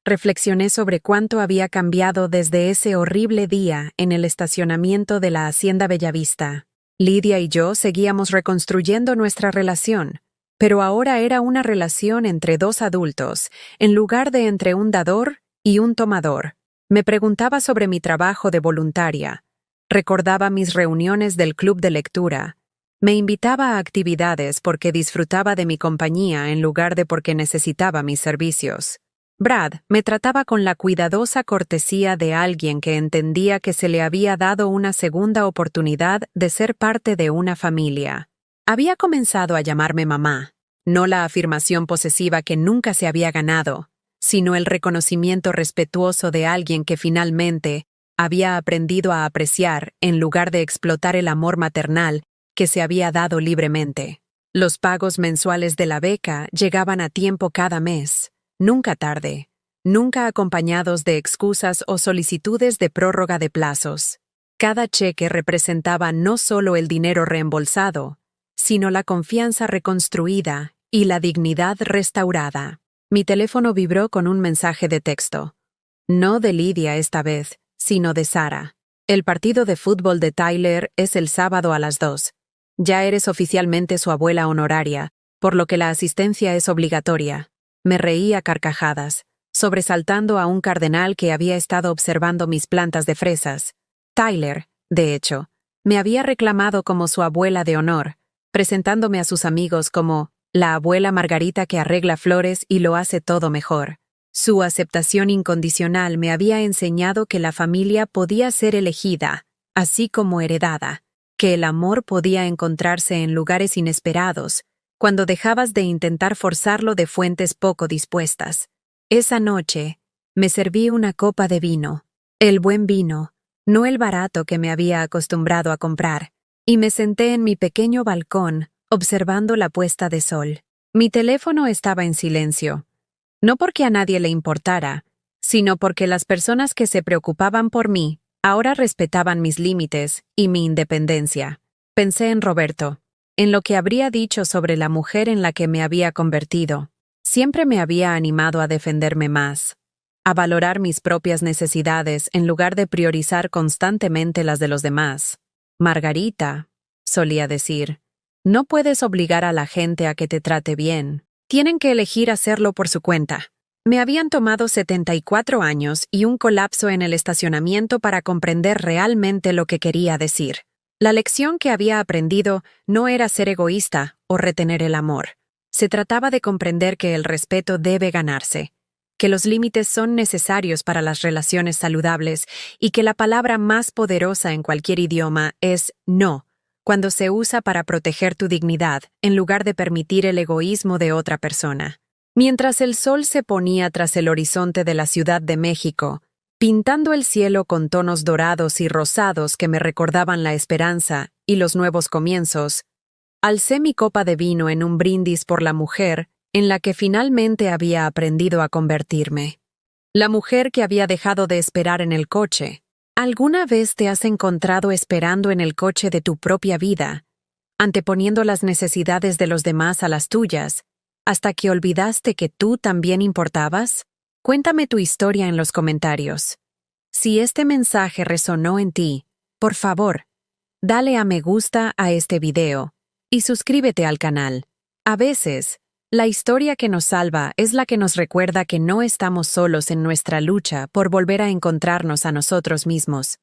reflexioné sobre cuánto había cambiado desde ese horrible día en el estacionamiento de la Hacienda Bellavista. Lidia y yo seguíamos reconstruyendo nuestra relación, pero ahora era una relación entre 2 adultos, en lugar de entre un dador y un tomador. Me preguntaba sobre mi trabajo de voluntaria, recordaba mis reuniones del club de lectura, me invitaba a actividades porque disfrutaba de mi compañía en lugar de porque necesitaba mis servicios. Brad me trataba con la cuidadosa cortesía de alguien que entendía que se le había dado una segunda oportunidad de ser parte de una familia. Había comenzado a llamarme mamá, no la afirmación posesiva que nunca se había ganado, sino el reconocimiento respetuoso de alguien que finalmente había aprendido a apreciar en lugar de explotar el amor maternal que se había dado libremente. Los pagos mensuales de la beca llegaban a tiempo cada mes, nunca tarde, nunca acompañados de excusas o solicitudes de prórroga de plazos. Cada cheque representaba no solo el dinero reembolsado, sino la confianza reconstruida y la dignidad restaurada. Mi teléfono vibró con un mensaje de texto. No de Lidia esta vez, sino de Sara. El partido de fútbol de Tyler es el sábado a las 2. Ya eres oficialmente su abuela honoraria, por lo que la asistencia es obligatoria. Me reí a carcajadas, sobresaltando a un cardenal que había estado observando mis plantas de fresas. Tyler, de hecho, me había reclamado como su abuela de honor, presentándome a sus amigos como la abuela Margarita que arregla flores y lo hace todo mejor. Su aceptación incondicional me había enseñado que la familia podía ser elegida, así como heredada, que el amor podía encontrarse en lugares inesperados, cuando dejabas de intentar forzarlo de fuentes poco dispuestas. Esa noche, me serví una copa de vino, el buen vino, no el barato que me había acostumbrado a comprar, y me senté en mi pequeño balcón, observando la puesta de sol. Mi teléfono estaba en silencio, no porque a nadie le importara, sino porque las personas que se preocupaban por mí ahora respetaban mis límites y mi independencia. Pensé en Roberto, en lo que habría dicho sobre la mujer en la que me había convertido. Siempre me había animado a defenderme más, a valorar mis propias necesidades en lugar de priorizar constantemente las de los demás. Margarita, solía decir, No puedes obligar a la gente a que te trate bien. Tienen que elegir hacerlo por su cuenta. Me habían tomado 74 años y un colapso en el estacionamiento para comprender realmente lo que quería decir. La lección que había aprendido no era ser egoísta o retener el amor. Se trataba de comprender que el respeto debe ganarse, que los límites son necesarios para las relaciones saludables y que la palabra más poderosa en cualquier idioma es no, cuando se usa para proteger tu dignidad en lugar de permitir el egoísmo de otra persona. Mientras el sol se ponía tras el horizonte de la Ciudad de México, pintando el cielo con tonos dorados y rosados que me recordaban la esperanza y los nuevos comienzos, alcé mi copa de vino en un brindis por la mujer en la que finalmente había aprendido a convertirme. La mujer que había dejado de esperar en el coche. ¿Alguna vez te has encontrado esperando en el coche de tu propia vida, anteponiendo las necesidades de los demás a las tuyas, hasta que olvidaste que tú también importabas? Cuéntame tu historia en los comentarios. Si este mensaje resonó en ti, por favor, dale a me gusta a este video y suscríbete al canal. A veces, la historia que nos salva es la que nos recuerda que no estamos solos en nuestra lucha por volver a encontrarnos a nosotros mismos.